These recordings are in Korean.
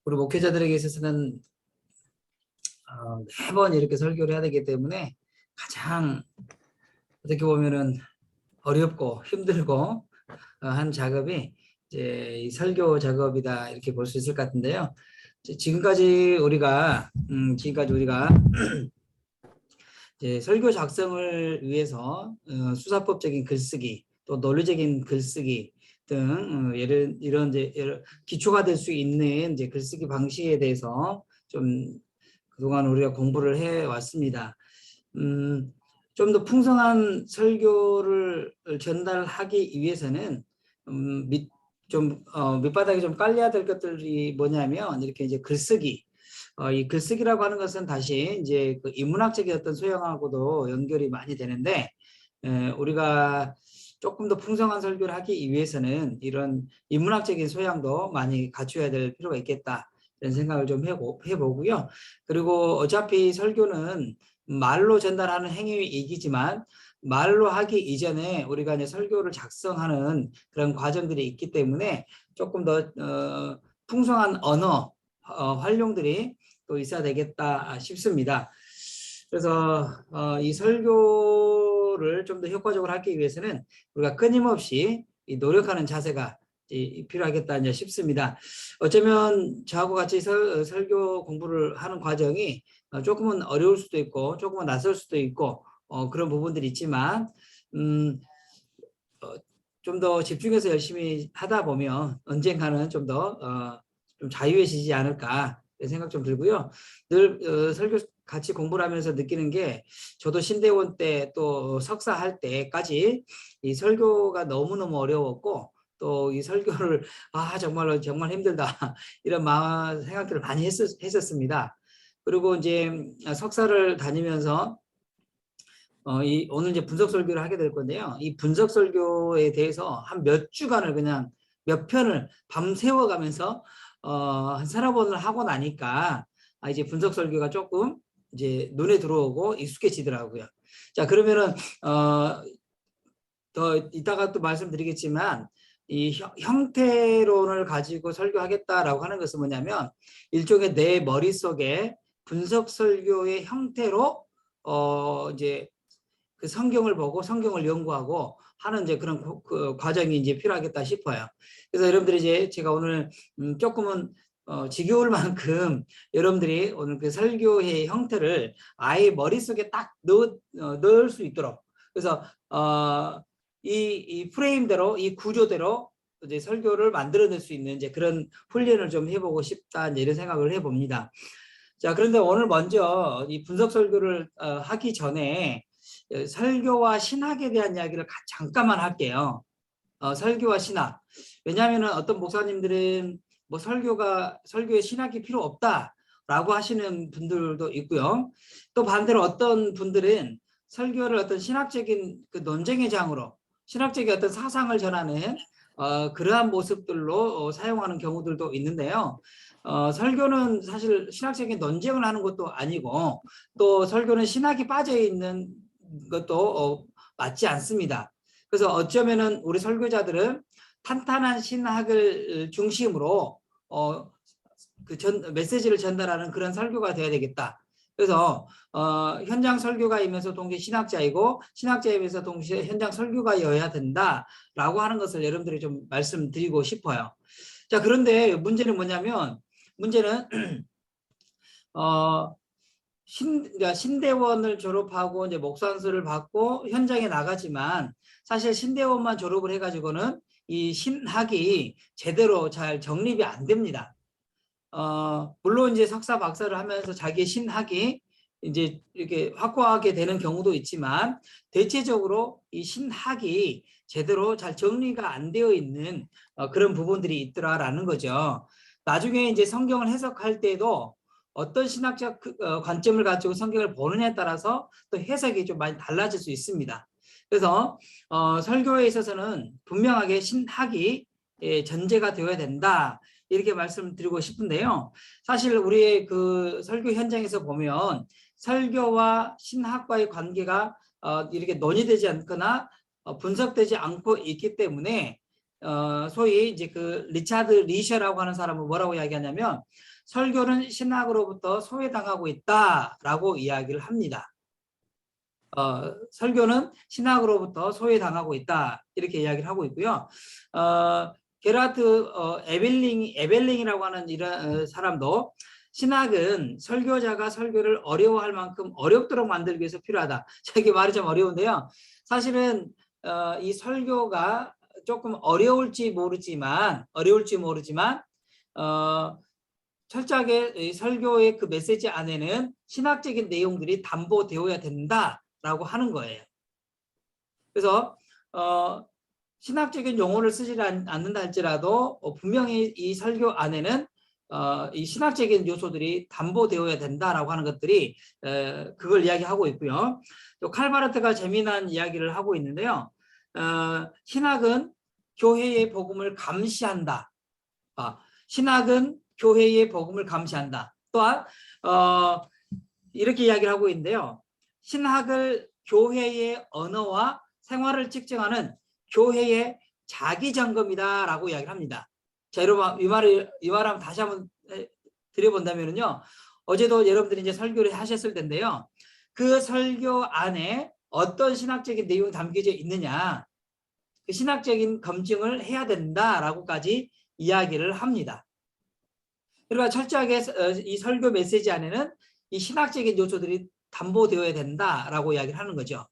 우리 목회자들에게 있어서는 매번 이렇게 설교를 해야 되기 때문에 가장 어떻게 보면은 어렵고 힘들고 한 작업이 이제 이 설교 작업이다 이렇게 볼 수 있을 것 같은데요. 지금까지 우리가 이제 설교 작성을 위해서 수사법적인 글쓰기 또 논리적인 글쓰기 등 이런 이제 기초가 될 수 있는 이제 글쓰기 방식에 대해서 좀 그동안 우리가 공부를 해 왔습니다. 좀 더 풍성한 설교를 전달하기 위해서는 밑바닥에 좀 깔려야 될 것들이 뭐냐면 이렇게 이제 글쓰기. 이 글쓰기라고 하는 것은 다시 이제 그 인문학적인 어떤 소양하고도 연결이 많이 되는데, 우리가 조금 더 풍성한 설교를 하기 위해서는 이런 인문학적인 소양도 많이 갖춰야 될 필요가 있겠다. 이런 생각을 좀 해보고요. 그리고 어차피 설교는 말로 전달하는 행위이기지만 말로 하기 이전에 우리가 이제 설교를 작성하는 그런 과정들이 있기 때문에 조금 더 풍성한 언어 활용들이 또 있어야 되겠다 싶습니다. 그래서 이 설교를 좀 더 효과적으로 하기 위해서는 우리가 끊임없이 노력하는 자세가 필요하겠다 싶습니다. 어쩌면 저하고 같이 설교 공부를 하는 과정이 조금은 어려울 수도 있고 조금은 낯설 수도 있고 그런 부분들이 있지만 좀 더 집중해서 열심히 하다 보면 언젠가는 좀 더 좀 자유해지지 않을까 생각 좀 들고요. 늘 설교 같이 공부를 하면서 느끼는 게 저도 신대원 때 또 석사 할 때까지 이 설교가 너무너무 어려웠고 또 이 설교를 정말 힘들다 이런 생각들을 많이 했었습니다. 그리고 이제 석사를 다니면서 오늘 이제 분석 설교를 하게 될 건데요. 이 분석 설교에 대해서 한 몇 주간을 그냥 몇 편을 밤새워 가면서 한 서너 번을 하고 나니까 이제 분석 설교가 조금 이제 눈에 들어오고 익숙해지더라고요. 자, 그러면은 더 이따가 또 말씀드리겠지만 이 형태론을 가지고 설교하겠다라고 하는 것은 뭐냐면 일종의 내 머릿속에 분석 설교의 형태로 이제 그 성경을 보고 성경을 연구하고 하는 이제 그런 그 과정이 이제 필요하겠다 싶어요. 그래서 여러분들이 이제 제가 오늘 조금은 지겨울 만큼 여러분들이 오늘 그 설교의 형태를 아예 머릿속에 딱 넣을 수 있도록 그래서 이 프레임대로 이 구조대로 이제 설교를 만들어낼 수 있는 이제 그런 훈련을 좀 해보고 싶다 이런 생각을 해봅니다. 자, 그런데 오늘 먼저 이 분석 설교를 하기 전에 설교와 신학에 대한 이야기를 잠깐만 할게요. 설교와 신학. 왜냐하면 어떤 목사님들은 뭐 설교에 신학이 필요 없다라고 하시는 분들도 있고요. 또 반대로 어떤 분들은 설교를 어떤 신학적인 그 논쟁의 장으로 신학적인 어떤 사상을 전하는 그러한 모습들로 사용하는 경우들도 있는데요. 설교는 사실 신학적인 논쟁을 하는 것도 아니고 또 설교는 신학이 빠져 있는 것도 맞지 않습니다. 그래서 어쩌면은 우리 설교자들은 탄탄한 신학을 중심으로 메시지를 전달하는 그런 설교가 되어야 되겠다. 그래서 현장 설교가이면서 동시에 신학자이고 신학자이면서 동시에 현장 설교가여야 된다라고 하는 것을 여러분들이 좀 말씀드리고 싶어요. 자, 그런데 문제는 뭐냐면 문제는 신대원을 졸업하고 이제 목사안수를 받고 현장에 나가지만 사실 신대원만 졸업을 해가지고는 이 신학이 제대로 잘 정립이 안 됩니다. 물론 이제 석사 박사를 하면서 자기의 신학이 이제 이렇게 확고하게 되는 경우도 있지만 대체적으로 이 신학이 제대로 잘 정리가 안 되어 있는 그런 부분들이 있더라라는 거죠. 나중에 이제 성경을 해석할 때도 어떤 신학적 관점을 가지고 성경을 보느냐에 따라서 또 해석이 좀 많이 달라질 수 있습니다. 그래서 설교에 있어서는 분명하게 신학이 전제가 되어야 된다. 이렇게 말씀드리고 싶은데요. 사실 우리의 그 설교 현장에서 보면 설교와 신학과의 관계가 이렇게 논의되지 않거나 분석되지 않고 있기 때문에 소위 이제 그 리차드 리셔라고 하는 사람은 뭐라고 이야기하냐면 설교는 신학으로부터 소외당하고 있다라고 이야기를 합니다. 설교는 신학으로부터 소외당하고 있다 이렇게 이야기를 하고 있고요. 게라트 에벨링이라고 하는 이런 사람도 신학은 설교자가 설교를 어려워할 만큼 어렵도록 만들기 위해서 필요하다. 이게 말이 좀 어려운데요. 사실은 이 설교가 조금 어려울지 모르지만 철저하게 이 설교의 그 메시지 안에는 신학적인 내용들이 담보되어야 된다라고 하는 거예요. 그래서 신학적인 용어를 쓰지 않는다 할지라도 분명히 이 설교 안에는 이 신학적인 요소들이 담보되어야 된다라고 하는 것들이 그걸 이야기하고 있고요. 또 칼바르트가 재미난 이야기를 하고 있는데요. 신학은 교회의 복음을 감시한다. 신학은 교회의 복음을 감시한다. 또한 이렇게 이야기를 하고 있는데요. 신학을 교회의 언어와 생활을 측정하는 교회의 자기 점검이다라고 이야기를 합니다. 자, 여러분 이 말을 한번 다시 한번 드려본다면요. 어제도 여러분들이 이제 설교를 하셨을 텐데요. 그 설교 안에 어떤 신학적인 내용이 담겨져 있느냐, 그 신학적인 검증을 해야 된다라고까지 이야기를 합니다. 그러니까 철저하게 이 설교 메시지 안에는 이 신학적인 요소들이 담보되어야 된다라고 이야기를 하는 거죠.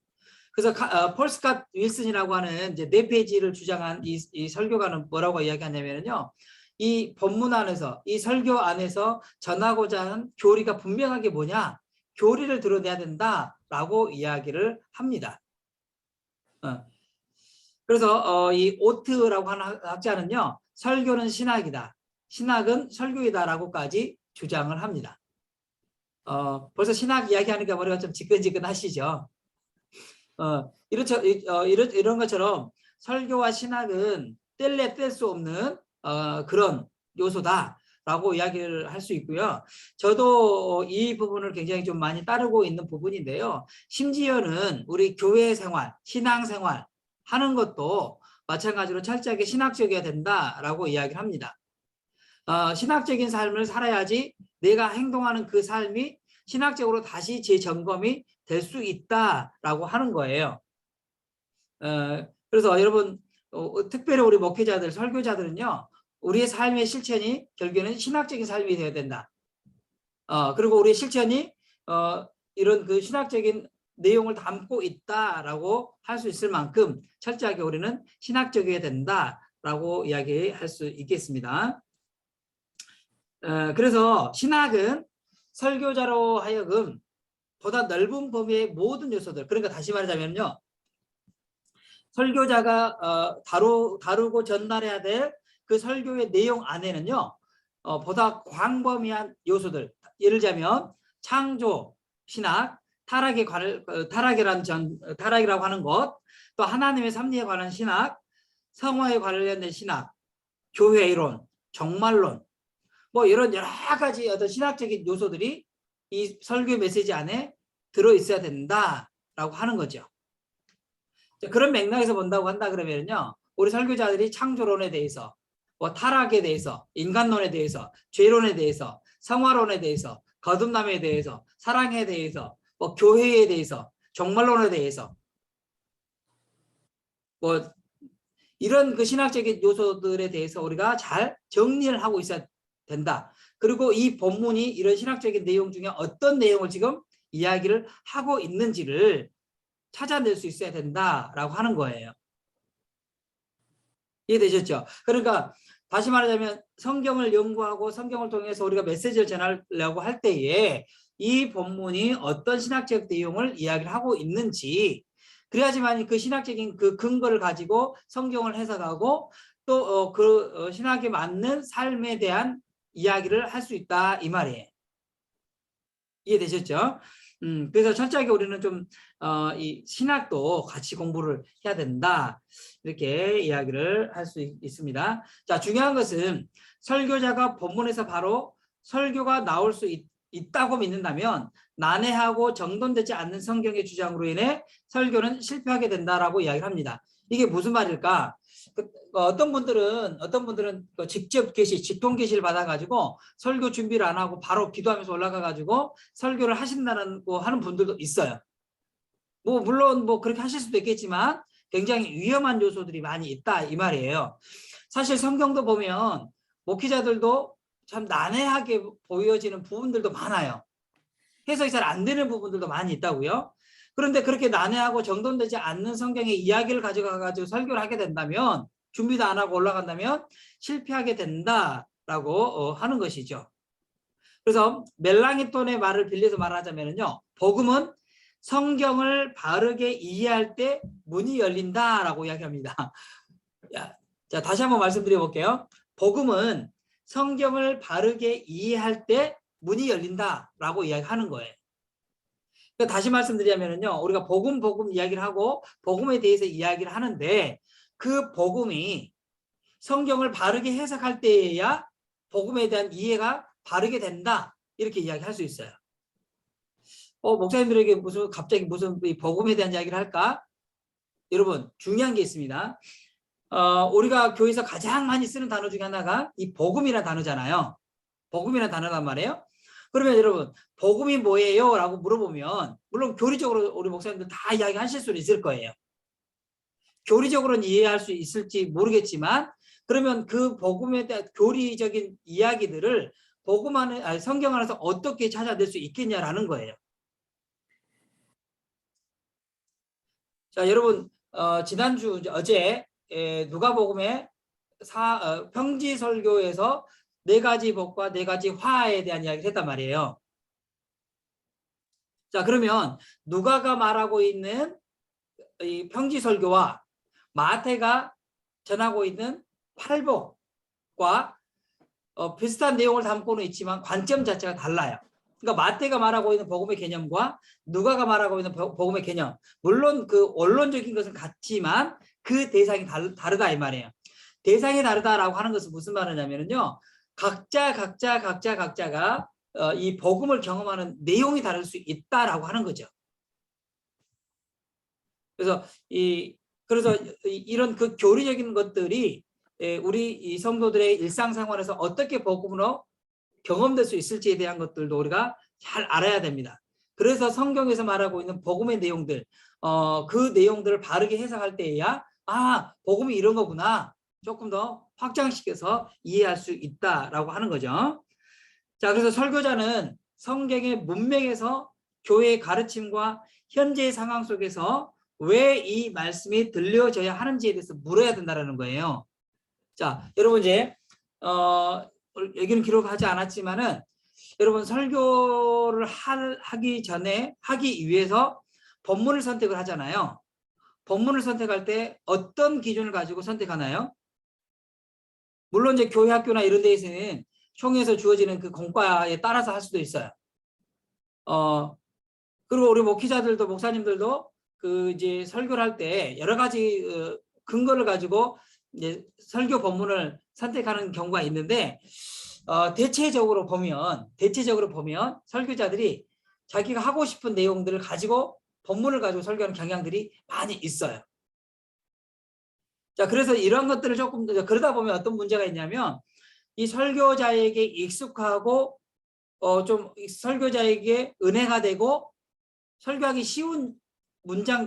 그래서 폴 스캇 윌슨이라고 하는 이제 4페이지를 주장한 이 설교가는 뭐라고 이야기하냐면요. 이 본문 안에서, 이 설교 안에서 전하고자 하는 교리가 분명하게 뭐냐? 교리를 드러내야 된다라고 이야기를 합니다. 그래서 이 오트라고 하는 학자는요. 설교는 신학이다. 신학은 설교이다라고까지 주장을 합니다. 벌써 신학 이야기하니까 머리가 좀 지끈지끈하시죠? 이런 것처럼 설교와 신학은 뗄래 뗄 수 없는 그런 요소다라고 이야기를 할 수 있고요. 저도 이 부분을 굉장히 좀 많이 따르고 있는 부분인데요. 심지어는 우리 교회 생활, 신앙 생활 하는 것도 마찬가지로 철저하게 신학적이어야 된다라고 이야기를 합니다. 신학적인 삶을 살아야지 내가 행동하는 그 삶이 신학적으로 다시 재점검이 될 수 있다라고 하는 거예요. 그래서 여러분 특별히 우리 목회자들, 설교자들은요. 우리의 삶의 실천이 결국에는 신학적인 삶이 되어야 된다. 그리고 우리의 실천이 이런 그 신학적인 내용을 담고 있다라고 할 수 있을 만큼 철저하게 우리는 신학적이어야 된다라고 이야기할 수 있겠습니다. 그래서 신학은 설교자로 하여금 보다 넓은 범위의 모든 요소들, 그러니까 다시 말하자면요. 설교자가 다루고 전달해야 될 그 설교의 내용 안에는요. 보다 광범위한 요소들, 예를 들자면 창조, 신학, 타락이라고 하는 것, 또 하나님의 섭리에 관한 신학, 성화에 관련된 신학, 교회 이론, 종말론, 뭐 이런 여러 가지 어떤 신학적인 요소들이 이 설교 메시지 안에 들어있어야 된다라고 하는 거죠. 그런 맥락에서 본다고 한다 그러면요, 우리 설교자들이 창조론에 대해서, 뭐 타락에 대해서, 인간론에 대해서, 죄론에 대해서, 성화론에 대해서, 거듭남에 대해서, 사랑에 대해서, 뭐 교회에 대해서, 종말론에 대해서, 뭐 이런 그 신학적인 요소들에 대해서 우리가 잘 정리를 하고 있어야 된다. 그리고 이 본문이 이런 신학적인 내용 중에 어떤 내용을 지금 이야기를 하고 있는지를 찾아낼 수 있어야 된다라고 하는 거예요. 이해되셨죠? 그러니까 다시 말하자면 성경을 연구하고 성경을 통해서 우리가 메시지를 전하려고 할 때에 이 본문이 어떤 신학적 내용을 이야기를 하고 있는지, 그래야지만 그 신학적인 그 근거를 가지고 성경을 해석하고 또 그 신학에 맞는 삶에 대한 이야기를 할 수 있다 이 말이에요. 이해되셨죠? 그래서 철저하게 우리는 좀 이 신학도 같이 공부를 해야 된다 이렇게 이야기를 할 수 있습니다. 자, 중요한 것은 설교자가 본문에서 바로 설교가 나올 수 있다고 믿는다면 난해하고 정돈되지 않는 성경의 주장으로 인해 설교는 실패하게 된다라고 이야기를 합니다. 이게 무슨 말일까? 어떤 분들은 그 직접 계시, 직통 계시를 받아가지고 설교 준비를 안 하고 바로 기도하면서 올라가가지고 설교를 하신다는 거 하는 분들도 있어요. 뭐 물론 뭐 그렇게 하실 수도 있겠지만 굉장히 위험한 요소들이 많이 있다 이 말이에요. 사실 성경도 보면 목회자들도 참 난해하게 보여지는 부분들도 많아요. 해석이 잘 안 되는 부분들도 많이 있다고요. 그런데 그렇게 난해하고 정돈되지 않는 성경의 이야기를 가져가가지고 설교를 하게 된다면, 준비도 안 하고 올라간다면 실패하게 된다라고 하는 것이죠. 그래서 멜랑이톤의 말을 빌려서 말하자면요, 복음은 성경을 바르게 이해할 때 문이 열린다라고 이야기합니다. 자, 다시 한번 말씀드려 볼게요. 복음은 성경을 바르게 이해할 때 문이 열린다라고 이야기하는 거예요. 그러니까 다시 말씀드리자면요, 우리가 복음 이야기를 하고 복음에 대해서 이야기를 하는데 그 복음이 성경을 바르게 해석할 때에야 복음에 대한 이해가 바르게 된다, 이렇게 이야기할 수 있어요. 목사님들에게 갑자기 무슨 복음에 대한 이야기를 할까? 여러분, 중요한 게 있습니다. 우리가 교회에서 가장 많이 쓰는 단어 중에 하나가 이 복음이라는 단어잖아요. 복음이라는 단어란 말이에요. 그러면 여러분, 복음이 뭐예요? 라고 물어보면 물론 교리적으로 우리 목사님들 다 이야기하실 수는 있을 거예요. 교리적으로는 이해할 수 있을지 모르겠지만, 그러면 그 복음에 대한 교리적인 이야기들을 복음 안에, 성경 안에서 어떻게 찾아낼 수 있겠냐라는 거예요. 자, 여러분, 지난주 어제 누가복음의 평지 설교에서 4가지 복과 4가지 화에 대한 이야기를 했단 말이에요. 자, 그러면 누가가 말하고 있는 이 평지 설교와 마태가 전하고 있는 팔복과 비슷한 내용을 담고는 있지만 관점 자체가 달라요. 그러니까 마태가 말하고 있는 복음의 개념과 누가가 말하고 있는 복음의 개념, 물론 그 원론적인 것은 같지만 그 대상이 다르다 이 말이에요. 대상이 다르다라고 하는 것은 무슨 말이냐면요, 각자가 이 복음을 경험하는 내용이 다를 수 있다라고 하는 거죠. 그래서 이런 그 교리적인 것들이 우리 이 성도들의 일상생활에서 어떻게 복음으로 경험될 수 있을지에 대한 것들도 우리가 잘 알아야 됩니다. 그래서 성경에서 말하고 있는 복음의 내용들, 그 내용들을 바르게 해석할 때에야 복음이 이런 거구나, 조금 더 확장시켜서 이해할 수 있다라고 하는 거죠. 자, 그래서 설교자는 성경의 문맥에서 교회의 가르침과 현재의 상황 속에서 왜 이 말씀이 들려져야 하는지에 대해서 물어야 된다는 거예요. 자, 여러분 이제 여기는 기록하지 않았지만은 여러분, 설교를 하기 위해서 본문을 선택을 하잖아요. 본문을 선택할 때 어떤 기준을 가지고 선택하나요? 물론 이제 교회 학교나 이런 데에서는 총회에서 주어지는 그 공과에 따라서 할 수도 있어요. 그리고 우리 목회자들도, 목사님들도 그 이제 설교를 할 때 여러 가지 근거를 가지고 이제 설교 본문을 선택하는 경우가 있는데, 대체적으로 보면 설교자들이 자기가 하고 싶은 내용들을 가지고 본문을 가지고 설교하는 경향들이 많이 있어요. 자, 그래서 이런 것들을 조금 그러다 보면 어떤 문제가 있냐면, 이 설교자에게 익숙하고 좀 설교자에게 은혜가 되고 설교하기 쉬운 문장,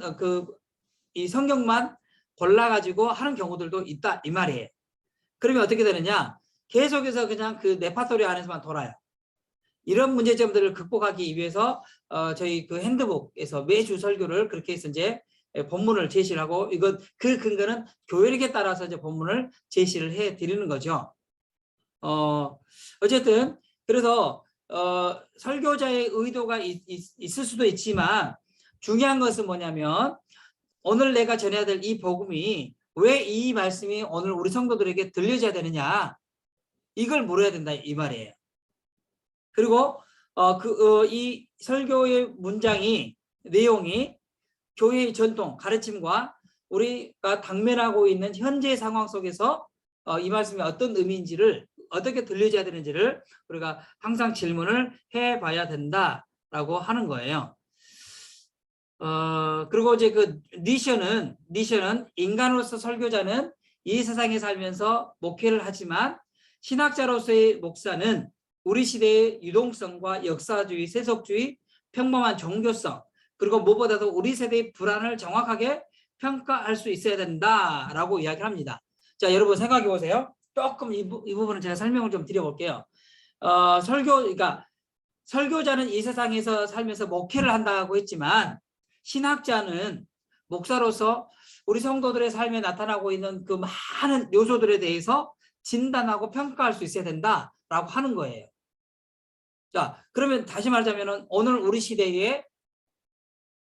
이 성경만 골라가지고 하는 경우들도 있다 이 말이에요. 그러면 어떻게 되느냐, 계속해서 그냥 그 레파토리 안에서만 돌아요. 이런 문제점들을 극복하기 위해서 저희 그 핸드북에서 매주 설교를 그렇게 해서 이제 본문을 제시를 하고, 이건 그 근거는 교회력에 따라서 이제 본문을 제시를 해 드리는 거죠. 어쨌든 그래서 설교자의 의도가 있을 수도 있지만, 중요한 것은 뭐냐면 오늘 내가 전해야 될 이 복음이 왜 이 말씀이 오늘 우리 성도들에게 들려져야 되느냐, 이걸 물어야 된다 이 말이에요. 그리고 이 설교의 내용이 교회의 전통 가르침과 우리가 당면하고 있는 현재 상황 속에서 이 말씀이 어떤 의미인지를, 어떻게 들려져야 되는지를 우리가 항상 질문을 해봐야 된다라고 하는 거예요. 그리고 이제 그 니션은 인간으로서 설교자는 이 세상에 살면서 목회를 하지만 신학자로서의 목사는 우리 시대의 유동성과 역사주의, 세속주의, 평범한 종교성, 그리고 무엇보다도 우리 세대의 불안을 정확하게 평가할 수 있어야 된다라고 이야기를 합니다. 자, 여러분 생각해 보세요. 조금 이 부분은 제가 설명을 좀 드려볼게요. 그러니까 설교자는 이 세상에서 살면서 목회를 한다고 했지만 신학자는 목사로서 우리 성도들의 삶에 나타나고 있는 그 많은 요소들에 대해서 진단하고 평가할 수 있어야 된다라고 하는 거예요. 자, 그러면 다시 말하자면 오늘 우리 시대에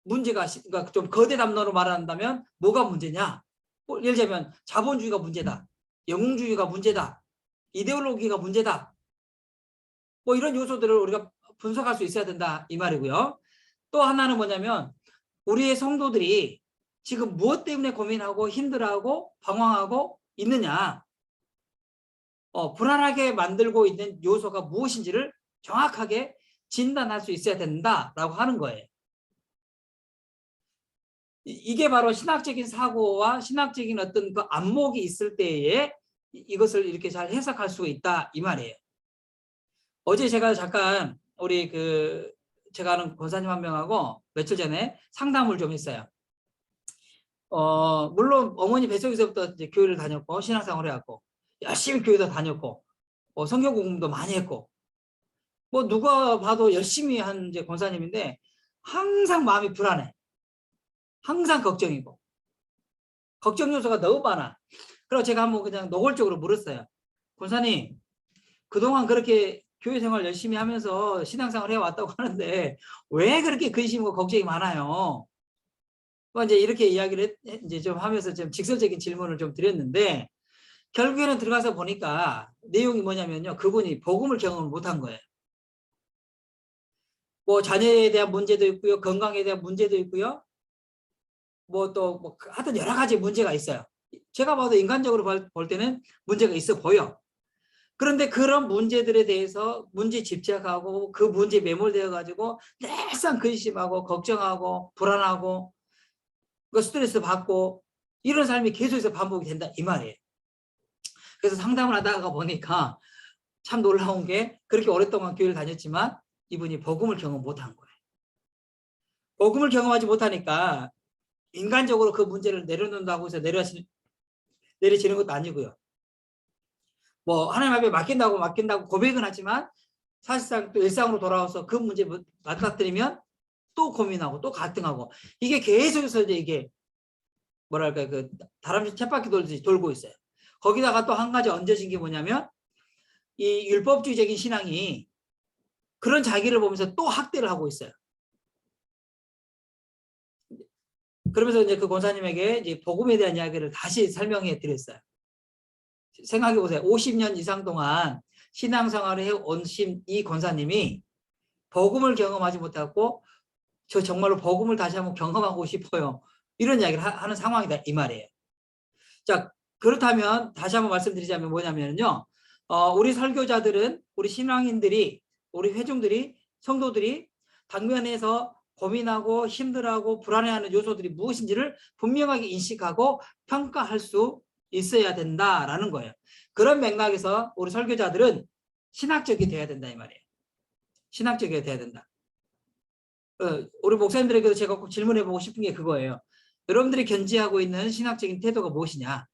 문제가, 그러니까 좀 거대 담론으로 말한다면 뭐가 문제냐? 예를 들면 자본주의가 문제다. 영웅주의가 문제다. 이데올로기가 문제다. 뭐 이런 요소들을 우리가 분석할 수 있어야 된다 이 말이고요. 또 하나는 뭐냐면 우리의 성도들이 지금 무엇 때문에 고민하고 힘들어하고 방황하고 있느냐, 불안하게 만들고 있는 요소가 무엇인지를 정확하게 진단할 수 있어야 된다라고 하는 거예요. 이게 바로 신학적인 사고와 신학적인 어떤 그 안목이 있을 때에 이것을 이렇게 잘 해석할 수 있다 이 말이에요. 어제 제가 잠깐 우리 제가 아는 권사님 한 명하고 며칠 전에 상담을 좀 했어요. 물론 어머니 뱃속에서부터 이제 교회를 다녔고 신앙생활을 해왔고 열심히 교회도 다녔고 성경 공부도 많이 했고 뭐 누가 봐도 열심히 한 이제 권사님인데 항상 마음이 불안해. 항상 걱정이고 걱정 요소가 너무 많아. 그래서 제가 한번 그냥 노골적으로 물었어요. 권사님, 그동안 그렇게 교회 생활 열심히 하면서 신앙생활 해왔다고 하는데 왜 그렇게 근심이고 걱정이 많아요? 이제 이렇게 이야기를 이제 좀 하면서 좀 직설적인 질문을 좀 드렸는데 결국에는 들어가서 보니까 내용이 뭐냐면요. 그분이 복음을 경험을 못한 거예요. 뭐 자녀에 대한 문제도 있고요. 건강에 대한 문제도 있고요. 하여튼 여러 가지 문제가 있어요. 제가 봐도 인간적으로 볼 때는 문제가 있어 보여. 그런데 그런 문제들에 대해서 문제 집착하고 그 문제에 매몰되어 가지고 늘상 근심하고 걱정하고 불안하고 스트레스 받고 이런 삶이 계속해서 반복이 된다 이 말이에요. 그래서 상담을 하다가 보니까 참 놀라운 게 그렇게 오랫동안 교회를 다녔지만 이분이 복음을 경험 못한 거예요. 복음을 경험하지 못하니까 인간적으로 그 문제를 내려놓는다고 해서 내려지는 것도 아니고요. 뭐 하나님 앞에 맡긴다고 고백은 하지만 사실상 또 일상으로 돌아와서 그 문제 맞닥뜨리면 또 고민하고 또 갈등하고 이게 계속해서 이제 이게 뭐랄까 다람쥐 쳇바퀴 돌듯이 돌고 있어요. 거기다가 또 한 가지 얹어진 게 뭐냐면 이 율법주의적인 신앙이 그런 자기를 보면서 또 학대를 하고 있어요. 그러면서 이제 그 권사님에게 이제 복음에 대한 이야기를 다시 설명해 드렸어요. 생각해 보세요. 50년 이상 동안 신앙생활을 해온 이 권사님이 복음을 경험하지 못하고 저 정말로 복음을 다시 한번 경험하고 싶어요. 이런 이야기를 하는 상황이다 이 말이에요. 자, 그렇다면 다시 한번 말씀드리자면 뭐냐면요. 우리 설교자들은 우리 신앙인들이 우리 회중들이 성도들이 당면에서 고민하고 힘들어하고 불안해하는 요소들이 무엇인지를 분명하게 인식하고 평가할 수 있어야 된다라는 거예요. 그런 맥락에서 우리 설교자들은 신학적이 돼야 된다 이 말이에요. 신학적이 돼야 된다. 우리 목사님들에게도 제가 꼭 질문해보고 싶은 게 그거예요. 여러분들이 견지하고 있는 신학적인 태도가 무엇이냐?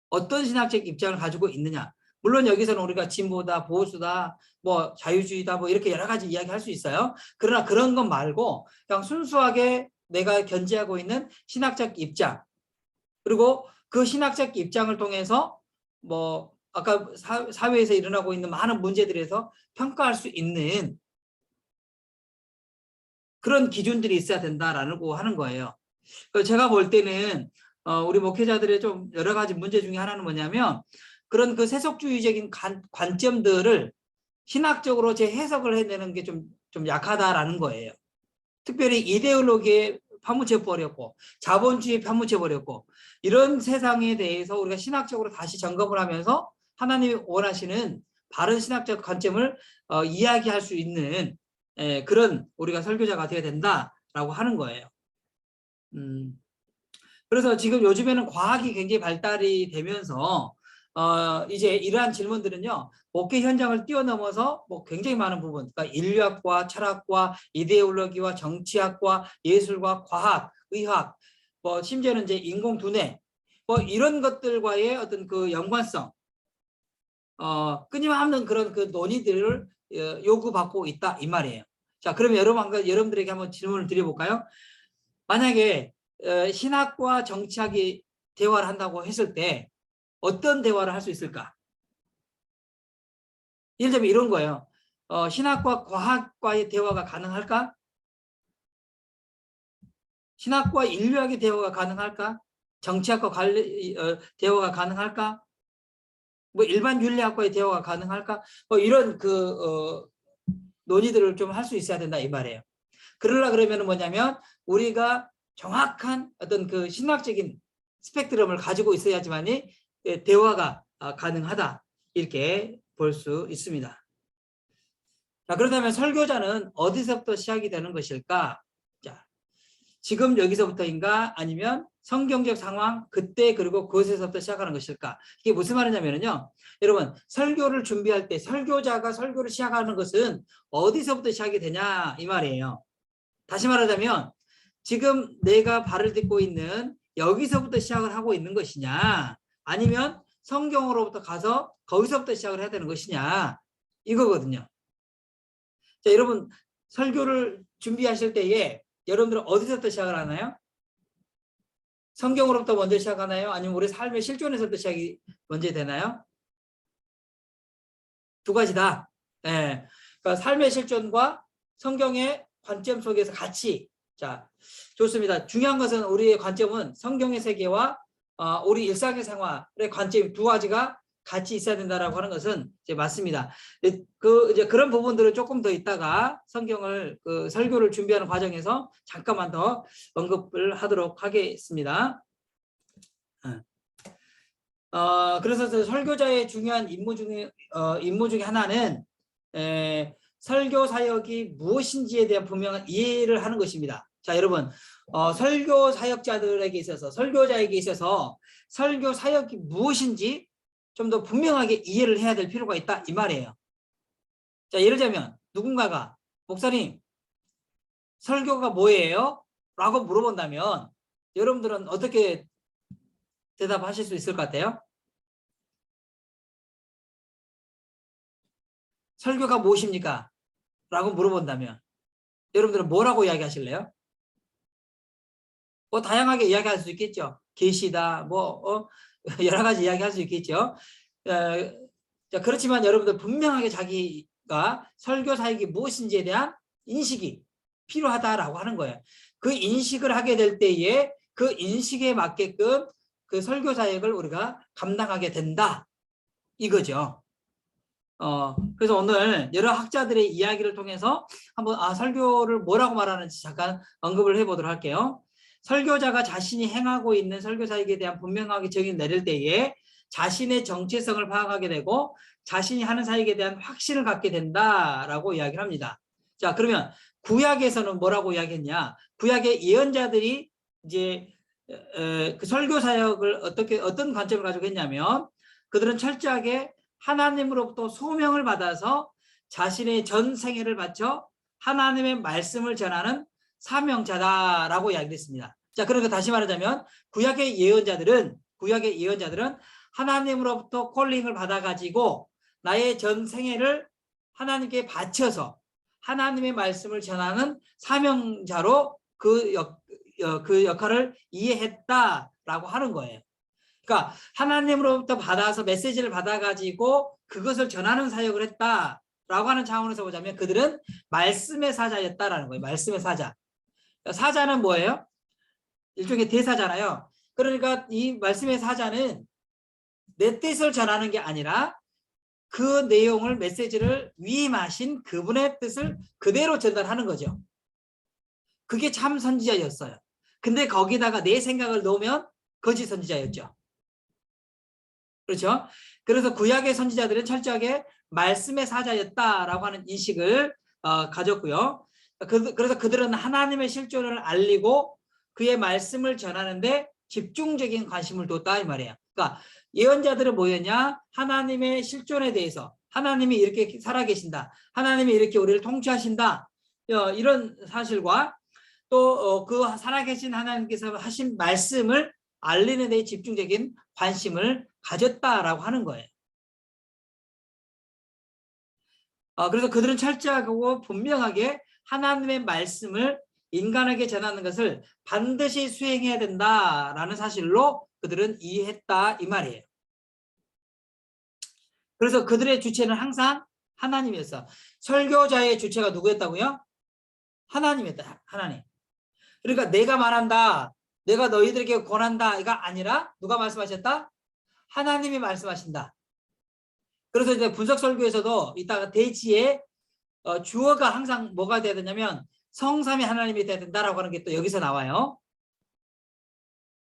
어떤 신학적 입장을 가지고 있느냐? 물론 여기서는 우리가 진보다, 보수다, 뭐 자유주의다, 뭐 이렇게 여러 가지 이야기할 수 있어요. 그러나 그런 것 말고 그냥 순수하게 내가 견지하고 있는 신학적 입장, 그리고 그 신학적 입장을 통해서 뭐 아까 사회에서 일어나고 있는 많은 문제들에서 평가할 수 있는 그런 기준들이 있어야 된다라고 하는 거예요. 제가 볼 때는 우리 목회자들의 좀 여러 가지 문제 중에 하나는 뭐냐면 그런 그 세속주의적인 관점들을 신학적으로 재해석을 해내는 게 좀 약하다라는 거예요. 특별히 이데올로기에 파묻혀 버렸고 자본주의에 파묻혀 버렸고 이런 세상에 대해서 우리가 신학적으로 다시 점검을 하면서 하나님이 원하시는 바른 신학적 관점을 이야기할 수 있는 그런 우리가 설교자가 되어야 된다라고 하는 거예요. 그래서 지금 요즘에는 과학이 굉장히 발달이 되면서 이제 이러한 질문들은요, 목회 현장을 뛰어넘어서 뭐 굉장히 많은 부분, 그러니까 인류학과, 철학과, 이데올로기와 정치학과, 예술과, 과학, 의학, 뭐 심지어는 이제 인공두뇌, 뭐 이런 것들과의 어떤 그 연관성, 끊임없는 그런 그 논의들을 요구받고 있다 이 말이에요. 자, 그러면 여러분들에게 한번 질문을 드려볼까요? 만약에 신학과 정치학이 대화를 한다고 했을 때 어떤 대화를 할 수 있을까? 예를 들면 이런 거예요. 신학과 과학과의 대화가 가능할까? 신학과 인류학의 대화가 가능할까? 정치학과 대화가 가능할까? 뭐 일반 윤리학과의 대화가 가능할까? 뭐 이런 논의들을 좀 할 수 있어야 된다 이 말이에요. 그러면은 뭐냐면 우리가 정확한 어떤 그 신학적인 스펙트럼을 가지고 있어야지만이 대화가 가능하다 이렇게 볼 수 있습니다. 자, 그렇다면 설교자는 어디서부터 시작이 되는 것일까? 자, 지금 여기서부터인가 아니면 성경적 상황 그때 그리고 그것에서부터 시작하는 것일까? 이게 무슨 말이냐면요. 여러분 설교를 준비할 때 설교자가 설교를 시작하는 것은 어디서부터 시작이 되냐 이 말이에요. 다시 말하자면 지금 내가 발을 딛고 있는 여기서부터 시작을 하고 있는 것이냐 아니면 성경으로부터 가서 거기서부터 시작을 해야 되는 것이냐 이거거든요. 자, 여러분 설교를 준비하실 때에 여러분들은 어디서부터 시작을 하나요? 성경으로부터 먼저 시작하나요? 아니면 우리 삶의 실존에서부터 시작이 먼저 되나요? 두 가지다. 예. 그러니까 삶의 실존과 성경의 관점 속에서 같이. 자, 좋습니다. 중요한 것은 우리의 관점은 성경의 세계와 우리 일상의 생활의 관점 두 가지가 같이 있어야 된다라고 하는 것은 이제 맞습니다. 이제 그런 부분들을 조금 더 있다가 성경을 설교를 준비하는 과정에서 잠깐만 더 언급을 하도록 하겠습니다. 그래서 설교자의 중요한 임무 중에 하나는 설교 사역이 무엇인지에 대한 분명한 이해를 하는 것입니다. 자, 여러분, 설교 사역자들에게 있어서 설교자에게 있어서 설교 사역이 무엇인지 좀 더 분명하게 이해를 해야 될 필요가 있다 이 말이에요. 자, 예를 들면 누군가가 목사님 설교가 뭐예요? 라고 물어본다면 여러분들은 어떻게 대답하실 수 있을 것 같아요? 설교가 무엇입니까? 라고 물어본다면 여러분들은 뭐라고 이야기하실래요? 뭐 다양하게 이야기할 수 있겠죠. 계시다 뭐 여러 가지 이야기할 수 있겠죠. 자, 그렇지만 여러분들 분명하게 자기가 설교 사역이 무엇인지에 대한 인식이 필요하다라고 하는 거예요. 그 인식을 하게 될 때에 그 인식에 맞게끔 그 설교 사역을 우리가 감당하게 된다 이거죠. 그래서 오늘 여러 학자들의 이야기를 통해서 한번 설교를 뭐라고 말하는지 잠깐 언급을 해보도록 할게요. 설교자가 자신이 행하고 있는 설교 사역에 대한 분명하게 정의를 내릴 때에 자신의 정체성을 파악하게 되고 자신이 하는 사역에 대한 확신을 갖게 된다라고 이야기를 합니다. 자, 그러면 구약에서는 뭐라고 이야기했냐? 구약의 예언자들이 이제 그 설교 사역을 어떤 관점을 가지고 했냐면 그들은 철저하게 하나님으로부터 소명을 받아서 자신의 전 생애를 바쳐 하나님의 말씀을 전하는 사명자다라고 이야기를 했습니다. 자, 그러니까 다시 말하자면 구약의 예언자들은 하나님으로부터 콜링을 받아가지고 나의 전 생애를 하나님께 바쳐서 하나님의 말씀을 전하는 사명자로 그 역할을 이해했다라고 하는 거예요. 그러니까 하나님으로부터 받아서 메시지를 받아가지고 그것을 전하는 사역을 했다라고 하는 차원에서 보자면 그들은 말씀의 사자였다라는 거예요. 말씀의 사자. 사자는 뭐예요? 일종의 대사잖아요. 그러니까 이 말씀의 사자는 내 뜻을 전하는 게 아니라 그 내용을 메시지를 위임하신 그분의 뜻을 그대로 전달하는 거죠. 그게 참 선지자였어요. 근데 거기다가 내 생각을 넣으면 거짓 선지자였죠. 그렇죠? 그래서 구약의 선지자들은 철저하게 말씀의 사자였다라고 하는 인식을 가졌고요. 그래서 그들은 하나님의 실존을 알리고 그의 말씀을 전하는데 집중적인 관심을 뒀다 이 말이에요. 그러니까 예언자들은 뭐였냐? 하나님의 실존에 대해서, 하나님이 이렇게 살아계신다, 하나님이 이렇게 우리를 통치하신다, 이런 사실과 또 그 살아계신 하나님께서 하신 말씀을 알리는 데 집중적인 관심을 가졌다라고 하는 거예요. 그래서 그들은 철저하고 분명하게 하나님의 말씀을 인간에게 전하는 것을 반드시 수행해야 된다라는 사실로 그들은 이해했다 이 말이에요. 그래서 그들의 주체는 항상 하나님이었어. 설교자의 주체가 누구였다고요? 하나님이었다. 하나님. 그러니까 내가 말한다, 내가 너희들에게 권한다 이가 아니라 누가 말씀하셨다? 하나님이 말씀하신다. 그래서 이제 분석 설교에서도 이따가 대지에 주어가 항상 뭐가 돼야 되냐면 성삼위 하나님이 돼야 된다라고 하는 게 또 여기서 나와요.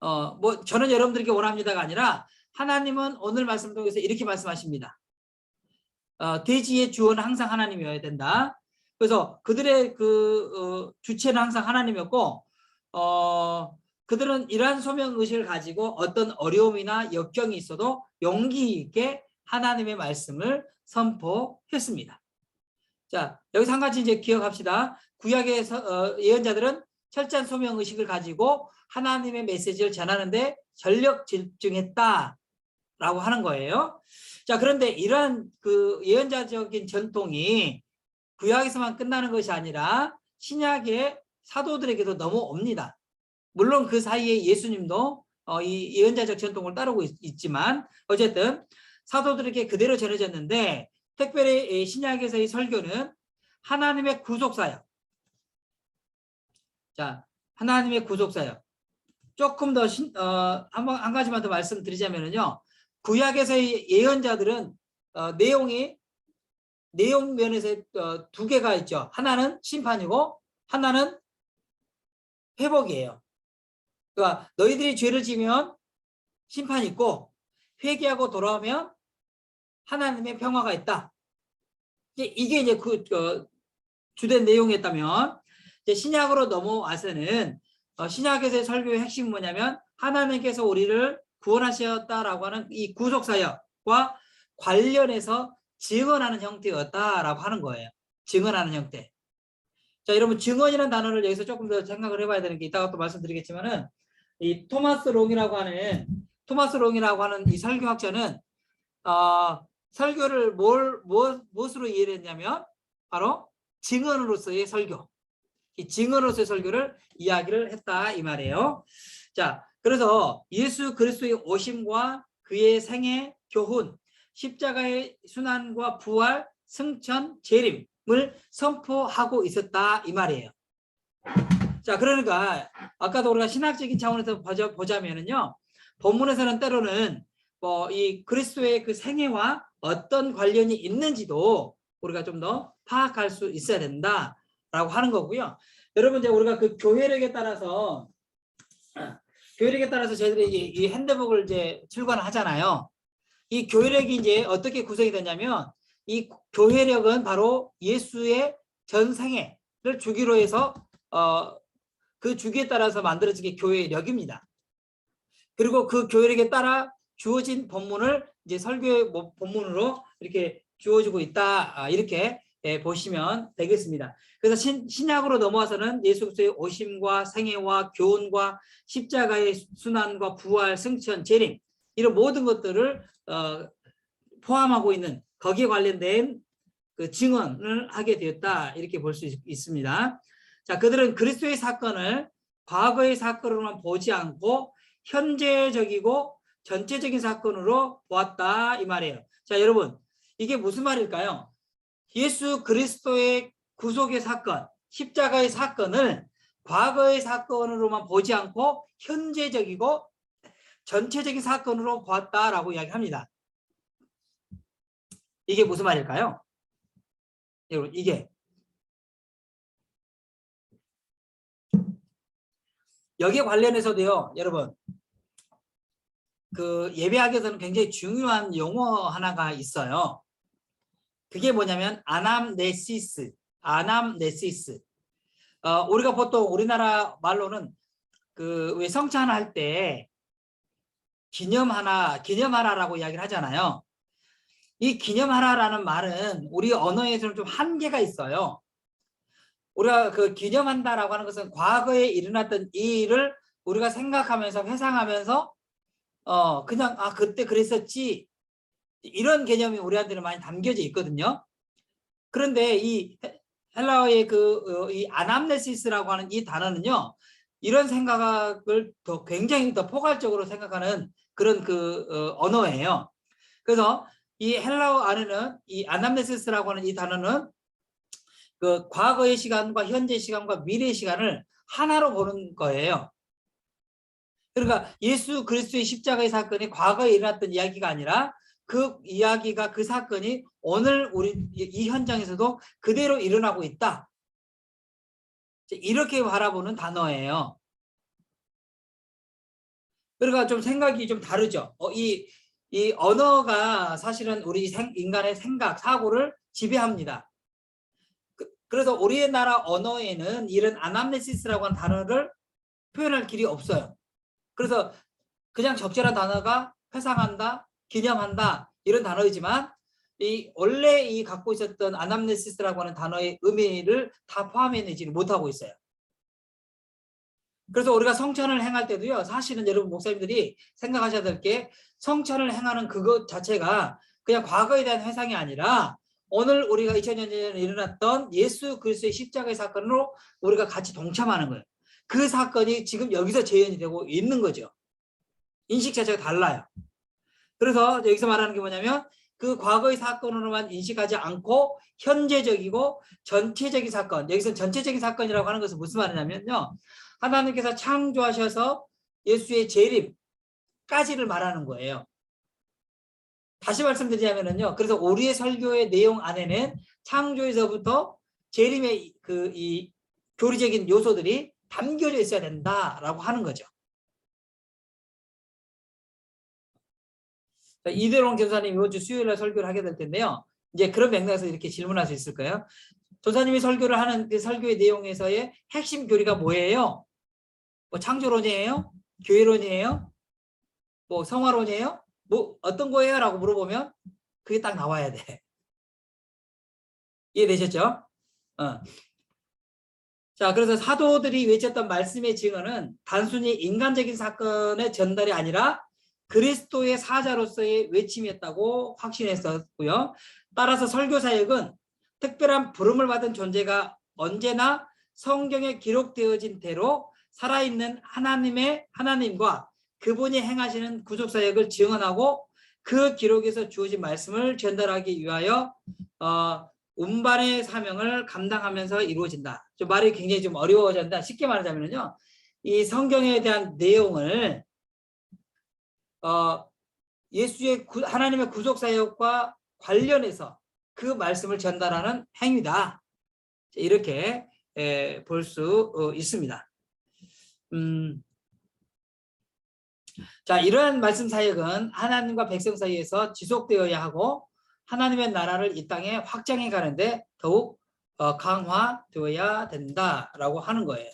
뭐 저는 여러분들에게 원합니다가 아니라 하나님은 오늘 말씀 통해서 이렇게 말씀하십니다. 대지의 주어는 항상 하나님이어야 된다. 그래서 그들의 그 주체는 항상 하나님이었고 그들은 이러한 소명 의식을 가지고 어떤 어려움이나 역경이 있어도 용기 있게 하나님의 말씀을 선포했습니다. 자, 여기서 한 가지 이제 기억합시다. 구약의 예언자들은 철저한 소명 의식을 가지고 하나님의 메시지를 전하는데 전력 집중했다라고 하는 거예요. 자, 그런데 이러한 그 예언자적인 전통이 구약에서만 끝나는 것이 아니라 신약의 사도들에게도 넘어옵니다. 물론 그 사이에 예수님도 이 예언자적 전통을 따르고 있지만 어쨌든 사도들에게 그대로 전해졌는데 특별히 신약에서의 설교는 하나님의 구속사역. 자, 하나님의 구속사역. 조금 더 한 가지만 더 말씀드리자면요. 구약에서의 예언자들은 내용 면에서 두 개가 있죠. 하나는 심판이고 하나는 회복이에요. 그러니까 너희들이 죄를 지면 심판이 있고 회개하고 돌아오면 하나님의 평화가 있다. 이게 이제 그 주된 내용이었다면 이제 신약으로 넘어와서는 신약에서의 설교의 핵심은 뭐냐면 하나님께서 우리를 구원하셨다라고 하는 이 구속사역과 관련해서 증언하는 형태였다라고 하는 거예요. 증언하는 형태. 자, 여러분 증언이라는 단어를 여기서 조금 더 생각을 해봐야 되는 게 이따가 또 말씀드리겠지만은 이 토마스 롱이라고 하는 이 설교학자는 설교를 무엇으로 이해를 했냐면 바로 증언으로서의 설교. 이 증언으로서의 설교를 이야기를 했다 이 말이에요. 자, 그래서 예수 그리스도의 오심과 그의 생애, 교훈, 십자가의 순환과 부활, 승천, 재림을 선포하고 있었다 이 말이에요. 자, 그러니까 아까도 우리가 신학적인 차원에서 보자면은요, 본문에서는 때로는 이 그리스도의 그 생애와 어떤 관련이 있는지도 우리가 좀 더 파악할 수 있어야 된다라고 하는 거고요. 여러분 이제 우리가 그 교회력에 따라서 저희들이 이 핸드북을 이제 출간을 하잖아요. 이 교회력이 이제 어떻게 구성이 되냐면 이 교회력은 바로 예수의 전생애를 주기로 해서 그 주기에 따라서 만들어진 게 교회력입니다. 그리고 그 교회력에 따라 주어진 본문을 이제 설교의 본문으로 이렇게 주어지고 있다 이렇게 보시면 되겠습니다. 그래서 신약으로 넘어와서는 예수 그리스도의 오심과 생애와 교훈과 십자가의 순환과 부활, 승천, 재림 이런 모든 것들을 포함하고 있는 거기에 관련된 그 증언을 하게 되었다 이렇게 볼 수 있습니다. 자, 그들은 그리스도의 사건을 과거의 사건으로만 보지 않고 현재적이고 전체적인 사건으로 보았다 이 말이에요. 자, 여러분 이게 무슨 말일까요? 예수 그리스도의 구속의 사건, 십자가의 사건을 과거의 사건으로만 보지 않고 현재적이고 전체적인 사건으로 보았다라고 이야기합니다. 이게 무슨 말일까요? 여러분 이게 여기에 관련해서도요, 여러분 그 예배학에서는 굉장히 중요한 용어 하나가 있어요. 그게 뭐냐면 아남네시스. 우리가 보통 우리나라 말로는 그 왜 성찬할 때 기념하라라고 이야기를 하잖아요. 이 기념하라라는 말은 우리 언어에서는 좀 한계가 있어요. 우리가 그 기념한다라고 하는 것은 과거에 일어났던 일을 우리가 생각하면서 회상하면서 그냥 그때 그랬었지, 이런 개념이 우리한테는 많이 담겨져 있거든요. 그런데 이 헬라어의 이 아남네시스라고 하는 이 단어는요, 이런 생각을 굉장히 더 포괄적으로 생각하는 그런 언어예요. 그래서 이 헬라어 안에는 이 아남네시스라고 하는 이 단어는 그 과거의 시간과 현재 시간과 미래의 시간을 하나로 보는 거예요. 그러니까 예수 그리스도의 십자가의 사건이 과거에 일어났던 이야기가 아니라 그 이야기가, 그 사건이 오늘 우리 이 현장에서도 그대로 일어나고 있다, 이렇게 바라보는 단어예요. 그러니까 좀 생각이 좀 다르죠. 이 언어가 사실은 우리 인간의 생각, 사고를 지배합니다. 그래서 우리나라 언어에는 이런 아남네시스라고 하는 단어를 표현할 길이 없어요. 그래서 그냥 적절한 단어가 회상한다, 기념한다, 이런 단어이지만 원래 갖고 있었던 아남네시스라고 하는 단어의 의미를 다 포함해내지 못하고 있어요. 그래서 우리가 성찬을 행할 때도요, 사실은 여러분 목사님들이 생각하셔야 될 게, 성찬을 행하는 그것 자체가 그냥 과거에 대한 회상이 아니라 오늘 우리가 2000년 전에 일어났던 예수 그리스도의 십자가의 사건으로 우리가 같이 동참하는 거예요. 그 사건이 지금 여기서 재현이 되고 있는 거죠. 인식 자체가 달라요. 그래서 여기서 말하는 게 뭐냐면, 그 과거의 사건으로만 인식하지 않고 현재적이고 전체적인 사건, 여기서 전체적인 사건이라고 하는 것은 무슨 말이냐면요, 하나님께서 창조하셔서 예수의 재림까지를 말하는 거예요. 다시 말씀드리자면요, 그래서 우리의 설교의 내용 안에는 창조에서부터 재림의 이 교리적인 요소들이 담겨져 있어야 된다라고 하는 거죠. 이대롱 전사님 이번 주 수요일에 설교를 하게 될 텐데요, 이제 그런 맥락에서 이렇게 질문할 수 있을 거예요. 전사님이 설교를 하는 그 설교의 내용에서의 핵심 교리가 뭐예요? 뭐 창조론이에요? 교회론이에요? 뭐 성화론이에요? 뭐 어떤 거예요? 라고 물어보면 그게 딱 나와야 돼. 이해되셨죠? 자, 그래서 사도들이 외쳤던 말씀의 증언은 단순히 인간적인 사건의 전달이 아니라 그리스도의 사자로서의 외침이었다고 확신했었고요. 따라서 설교 사역은 특별한 부름을 받은 존재가 언제나 성경에 기록되어진 대로 살아있는 하나님과 그분이 행하시는 구속 사역을 증언하고 그 기록에서 주어진 말씀을 전달하기 위하여 운반의 사명을 감당하면서 이루어진다. 좀 말이 굉장히 좀 어려워졌는데, 쉽게 말하자면요, 이 성경에 대한 내용을 예수의 하나님의 구속 사역과 관련해서 그 말씀을 전달하는 행위다, 이렇게 볼 수 있습니다. 자, 이러한 말씀 사역은 하나님과 백성 사이에서 지속되어야 하고 하나님의 나라를 이 땅에 확장해 가는데 더욱 강화되어야 된다라고 하는 거예요.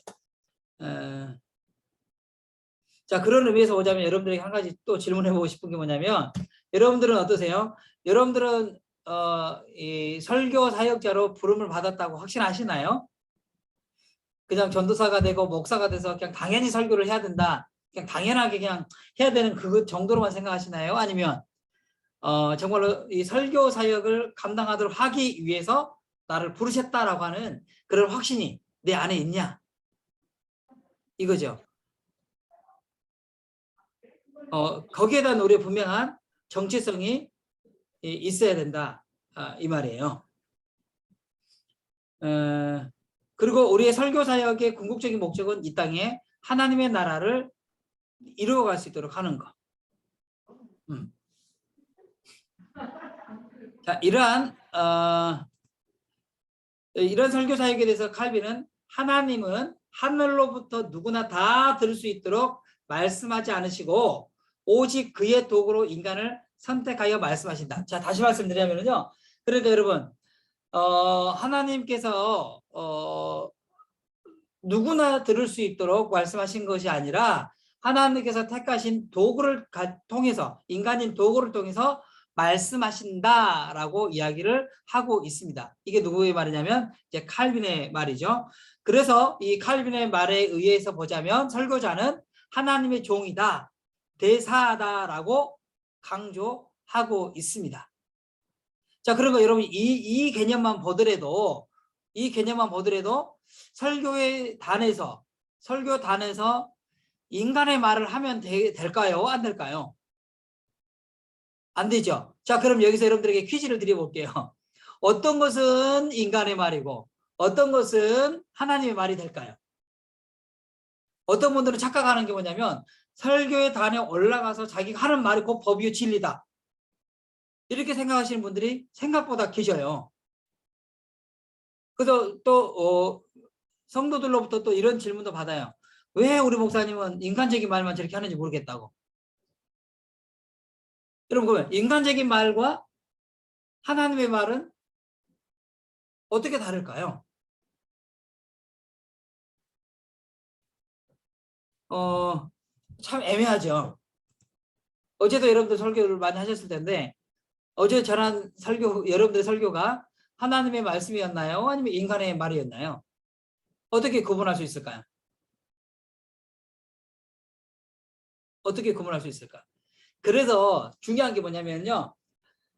자, 그런 의미에서 보자면 여러분들에게 한 가지 또 질문해 보고 싶은 게 뭐냐면, 여러분들은 어떠세요? 여러분들은 이 설교 사역자로 부름을 받았다고 확신하시나요? 그냥 전도사가 되고 목사가 돼서 그냥 당연히 설교를 해야 된다, 그냥 당연하게 그냥 해야 되는 그 정도로만 생각하시나요? 아니면 정말로 이 설교 사역을 감당하도록 하기 위해서 나를 부르셨다라고 하는 그런 확신이 내 안에 있냐, 이거죠. 거기에 대한 우리의 분명한 정체성이 있어야 된다, 이 말이에요. 그리고 우리의 설교 사역의 궁극적인 목적은 이 땅에 하나님의 나라를 이루어갈 수 있도록 하는 것. 자, 이런 설교 사역에 대해서 칼빈은, 하나님은 하늘로부터 누구나 다 들을 수 있도록 말씀하지 않으시고 오직 그의 도구로 인간을 선택하여 말씀하신다. 자, 다시 말씀드리면요, 그러니까 여러분, 하나님께서 누구나 들을 수 있도록 말씀하신 것이 아니라 하나님께서 택하신 도구를 통해서, 인간인 도구를 통해서 말씀하신다라고 이야기를 하고 있습니다. 이게 누구의 말이냐면 이제 칼빈의 말이죠. 그래서 이 칼빈의 말에 의해서 보자면 설교자는 하나님의 종이다, 대사다라고 강조하고 있습니다. 자, 그러면 여러분 이 개념만 보더라도 설교의 단에서 인간의 말을 하면 될까요? 안 될까요? 안 되죠. 자, 그럼 여기서 여러분들에게 퀴즈를 드려볼게요. 어떤 것은 인간의 말이고 어떤 것은 하나님의 말이 될까요? 어떤 분들은 착각하는 게 뭐냐면 설교의 단에 올라가서 자기가 하는 말이 곧 법이요 진리다, 이렇게 생각하시는 분들이 생각보다 계셔요. 그래서 또 성도들로부터 또 이런 질문도 받아요. 왜 우리 목사님은 인간적인 말만 저렇게 하는지 모르겠다고. 여러분, 그러면 인간적인 말과 하나님의 말은 어떻게 다를까요? 참 애매하죠. 어제도 여러분들 설교를 많이 하셨을 텐데 어제 전한 설교, 여러분들의 설교가 하나님의 말씀이었나요? 아니면 인간의 말이었나요? 어떻게 구분할 수 있을까요? 어떻게 구분할 수 있을까? 그래서 중요한 게 뭐냐면요,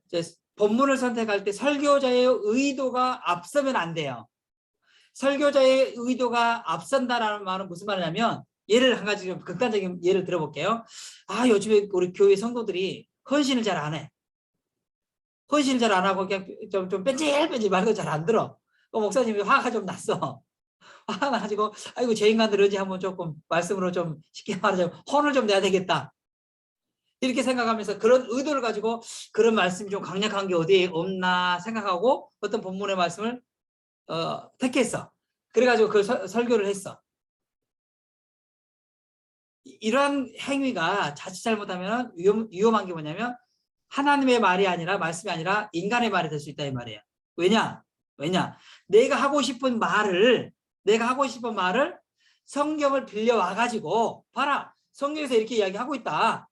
이제 본문을 선택할 때 설교자의 의도가 앞서면 안 돼요. 설교자의 의도가 앞선다라는 말은 무슨 말이냐면, 예를 한 가지 좀 극단적인 예를 들어볼게요. 아, 요즘에 우리 교회 성도들이 헌신을 잘 안 해. 헌신을 잘 안 하고 그냥 좀 뺀질뺀질 말도 잘 안 들어. 목사님이 화가 좀 났어. 화가 나가지고 아이고 저 인간들 어디 한번 조금 말씀으로 좀 쉽게 말하자면 혼을 좀 내야 되겠다, 이렇게 생각하면서 그런 의도를 가지고 그런 말씀이 좀 강력한 게 어디에 없나 생각하고 어떤 본문의 말씀을 택했어. 그래가지고 그 설교를 했어. 이러한 행위가 자칫 잘못하면 위험한 게 뭐냐면 하나님의 말이 아니라, 말씀이 아니라 인간의 말이 될 수 있다 이 말이에요. 왜냐? 내가 하고 싶은 말을 성경을 빌려와 가지고 봐라, 성경에서 이렇게 이야기하고 있다.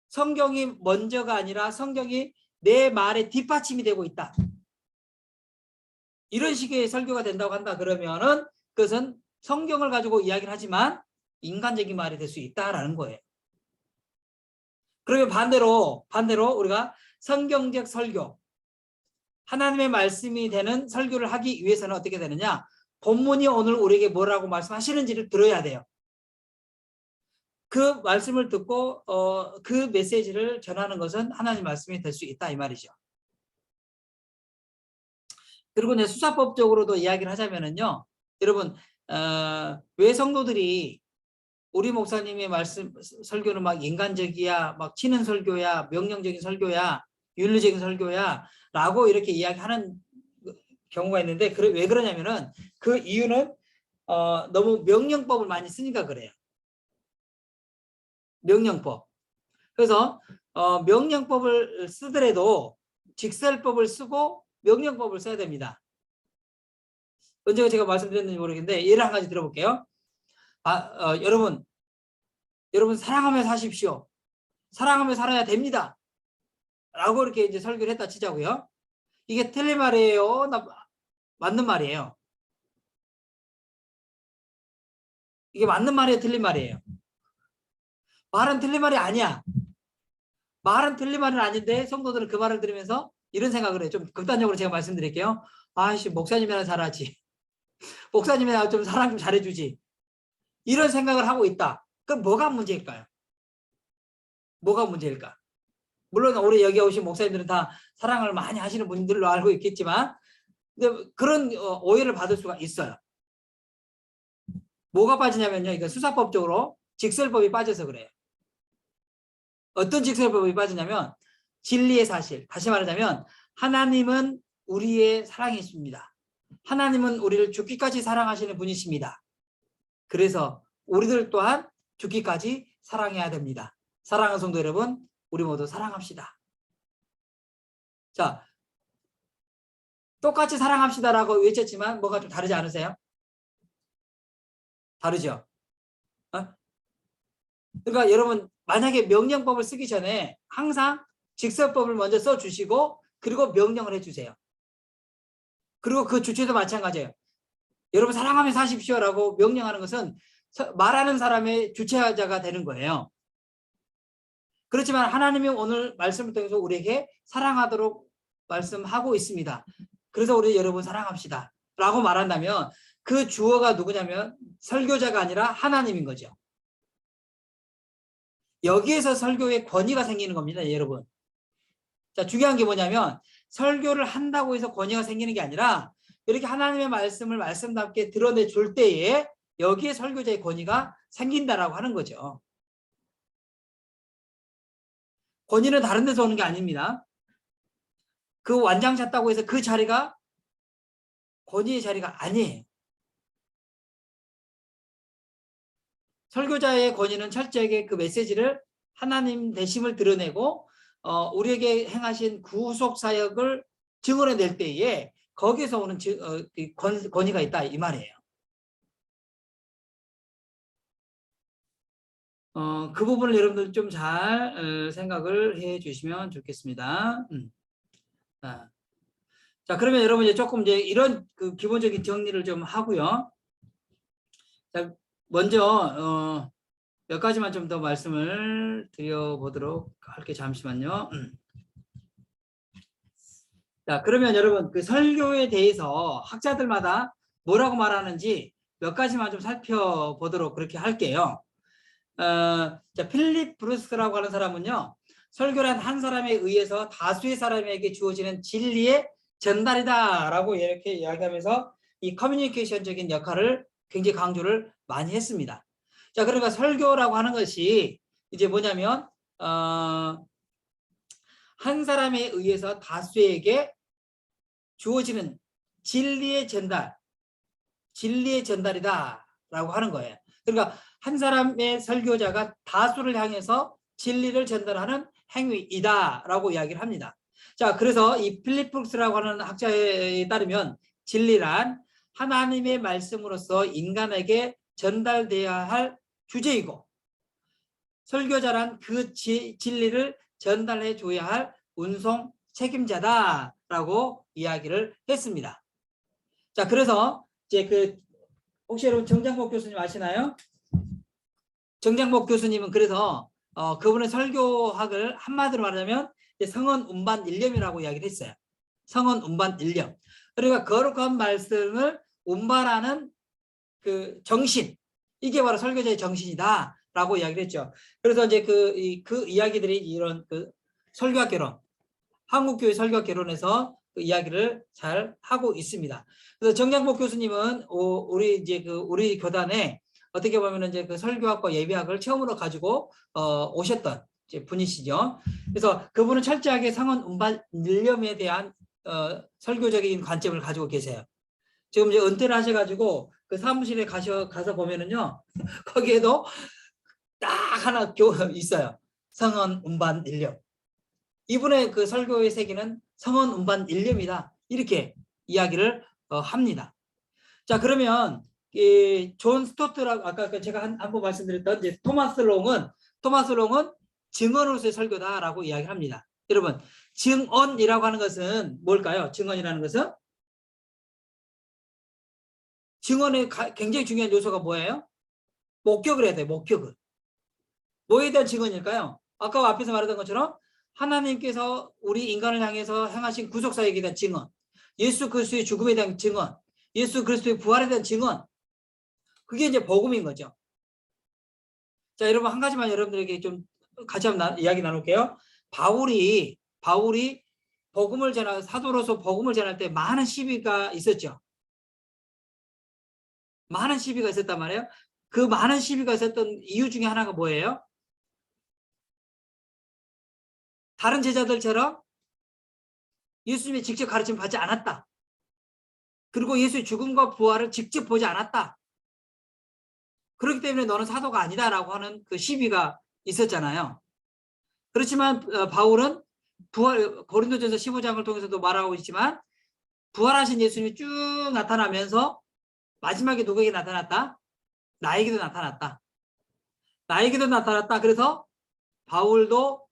성경이 먼저가 아니라 성경이 내 말에 뒷받침이 되고 있다. 이런 식의 설교가 된다고 한다 그러면은 그것은 성경을 가지고 이야기를 하지만 인간적인 말이 될 수 있다라는 거예요. 그러면 반대로 우리가 성경적 설교, 하나님의 말씀이 되는 설교를 하기 위해서는 어떻게 되느냐? 본문이 오늘 우리에게 뭐라고 말씀하시는지를 들어야 돼요. 그 말씀을 듣고 그 메시지를 전하는 것은 하나님 말씀이 될 수 있다 이 말이죠. 그리고 이제 수사법적으로도 이야기를 하자면은요, 여러분 왜 성도들이 우리 목사님의 말씀 설교는 막 인간적이야, 막 치는 설교야, 명령적인 설교야, 윤리적인 설교야 라고 이렇게 이야기하는 경우가 있는데, 왜 그러냐면은 그 이유는 너무 명령법을 많이 쓰니까 그래요. 명령법. 그래서 명령법을 쓰더라도 직설법을 쓰고 명령법을 써야 됩니다. 언제가 제가 말씀드렸는지 모르겠는데 예를 한 가지 들어볼게요. 여러분 사랑하며 사십시오. 사랑하며 살아야 됩니다. 라고 이렇게 이제 설교를 했다 치자고요. 이게 틀린 말이에요? 맞는 말이에요? 이게 맞는 말이에요? 틀린 말이에요? 말은 틀린 말이 아니야. 말은 틀린 말은 아닌데 성도들은 그 말을 들으면서 이런 생각을 해요. 좀 극단적으로 제가 말씀드릴게요. 아이씨, 목사님이나 잘하지. 목사님이나 좀 사랑 좀 잘해주지. 이런 생각을 하고 있다. 그럼 뭐가 문제일까요? 뭐가 문제일까? 물론 우리 여기 오신 목사님들은 다 사랑을 많이 하시는 분들로 알고 있겠지만 근데 그런 오해를 받을 수가 있어요. 뭐가 빠지냐면요, 이거 수사법적으로 직설법이 빠져서 그래요. 어떤 직설법이 빠지냐면 진리의 사실, 다시 말하자면 하나님은 우리의 사랑이십니다. 하나님은 우리를 죽기까지 사랑하시는 분이십니다. 그래서 우리들 또한 죽기까지 사랑해야 됩니다. 사랑하는 성도 여러분, 우리 모두 사랑합시다. 자, 똑같이 사랑합시다라고 외쳤지만 뭐가 좀 다르지 않으세요? 다르죠? 어? 그러니까 여러분 만약에 명령법을 쓰기 전에 항상 직설법을 먼저 써주시고 그리고 명령을 해주세요. 그리고 그 주체도 마찬가지예요. 여러분 사랑하며 사십시오라고 명령하는 것은 말하는 사람의 주체자가 되는 거예요. 그렇지만 하나님이 오늘 말씀을 통해서 우리에게 사랑하도록 말씀하고 있습니다. 그래서 우리 여러분 사랑합시다 라고 말한다면 그 주어가 누구냐면 설교자가 아니라 하나님인 거죠. 여기에서 설교의 권위가 생기는 겁니다, 여러분. 자, 중요한 게 뭐냐면 설교를 한다고 해서 권위가 생기는 게 아니라 이렇게 하나님의 말씀을 말씀답게 드러내 줄 때에 여기에 설교자의 권위가 생긴다라고 하는 거죠. 권위는 다른 데서 오는 게 아닙니다. 그 완장 찼다고 해서 그 자리가 권위의 자리가 아니에요. 설교자의 권위는 철저하게 그 메시지를 하나님 되심을 드러내고 우리에게 행하신 구속 사역을 증언해낼 때에 거기에서 오는 권위가 있다 이 말이에요. 그 부분을 여러분들 좀 잘 생각을 해 주시면 좋겠습니다. 자, 그러면 여러분 이제 조금 이제 이런 그 기본적인 정리를 좀 하고요. 자, 먼저 몇 가지만 좀 더 말씀을 드려보도록 할게요. 잠시만요. 자, 그러면 여러분 그 설교에 대해서 학자들마다 뭐라고 말하는지 몇 가지만 좀 살펴보도록 그렇게 할게요. 자, 필립 브루스라고 하는 사람은요, 설교란 한 사람에 의해서 다수의 사람에게 주어지는 진리의 전달이다라고 이렇게 이야기하면서 이 커뮤니케이션적인 역할을 굉장히 강조를 많이 했습니다. 자, 그러니까 설교라고 하는 것이 이제 뭐냐면 한 사람에 의해서 다수에게 주어지는 진리의 전달이다라고 하는 거예요. 그러니까 한 사람의 설교자가 다수를 향해서 진리를 전달하는 행위이다라고 이야기를 합니다. 자, 그래서 이 필립 브룩스라고 하는 학자에 따르면 진리란 하나님의 말씀으로서 인간에게 전달되어야 할 주제이고 설교자란 그 진리를 전달해 줘야 할 운송 책임자다라고 이야기를 했습니다. 자, 그래서 이제 그 혹시 여러분 정장복 교수님 아시나요? 정장복 교수님은 그래서 그분의 설교학을 한마디로 말하면 성언 운반 일념이라고 이야기를 했어요. 성언 운반 일념. 그러니까 거룩한 말씀을 운반하는 그 정신, 이게 바로 설교자의 정신이다라고 이야기를 했죠. 그래서 이제 그 이야기들이 이런 그 설교학 개론, 한국교회 설교학 개론에서 그 이야기를 잘 하고 있습니다. 그래서 정장복 교수님은 우리 이제 우리 교단에 어떻게 보면 이제 그 설교학과 예비학을 처음으로 가지고 오셨던 이제 분이시죠. 그래서 그분은 철저하게 성언 운반 일념에 대한 설교적인 관점을 가지고 계세요. 지금 이제 은퇴를 하셔가지고 그 사무실에 가서 보면은요, 거기에도 딱 하나 있어요. 성언 운반 일념. 이분의 그 설교의 세계는 성언 운반 일념이다. 이렇게 이야기를 합니다. 자, 그러면 존 스토트라고 아까 제가 한번 말씀드렸던 이제 토마스 롱은 증언으로서의 설교다라고 이야기합니다. 여러분, 증언이라고 하는 것은 뭘까요? 증언이라는 것은 증언의 굉장히 중요한 요소가 뭐예요? 목격을 해야 돼요. 목격을. 뭐에 대한 증언일까요? 아까 앞에서 말했던 것처럼 하나님께서 우리 인간을 향해서 행하신 구속사역에 대한 증언, 예수 그리스도의 죽음에 대한 증언, 예수 그리스도의 부활에 대한 증언, 그게 이제 복음인 거죠. 자, 여러분 한 가지만 여러분들에게 좀 같이 한번 이야기 나눌게요. 바울이 복음을 사도로서 복음을 전할 때 많은 시비가 있었죠. 많은 시비가 있었단 말이에요. 그 많은 시비가 있었던 이유 중에 하나가 뭐예요? 다른 제자들처럼 예수님의 직접 가르침 받지 않았다. 그리고 예수의 죽음과 부활을 직접 보지 않았다. 그렇기 때문에 너는 사도가 아니다라고 하는 그 시비가 있었잖아요. 그렇지만 바울은 고린도전서 15장을 통해서도 말하고 있지만 부활하신 예수님이 쭉 나타나면서 마지막에 누구에게 나타났다? 나에게도 나타났다. 나에게도 나타났다. 그래서 바울도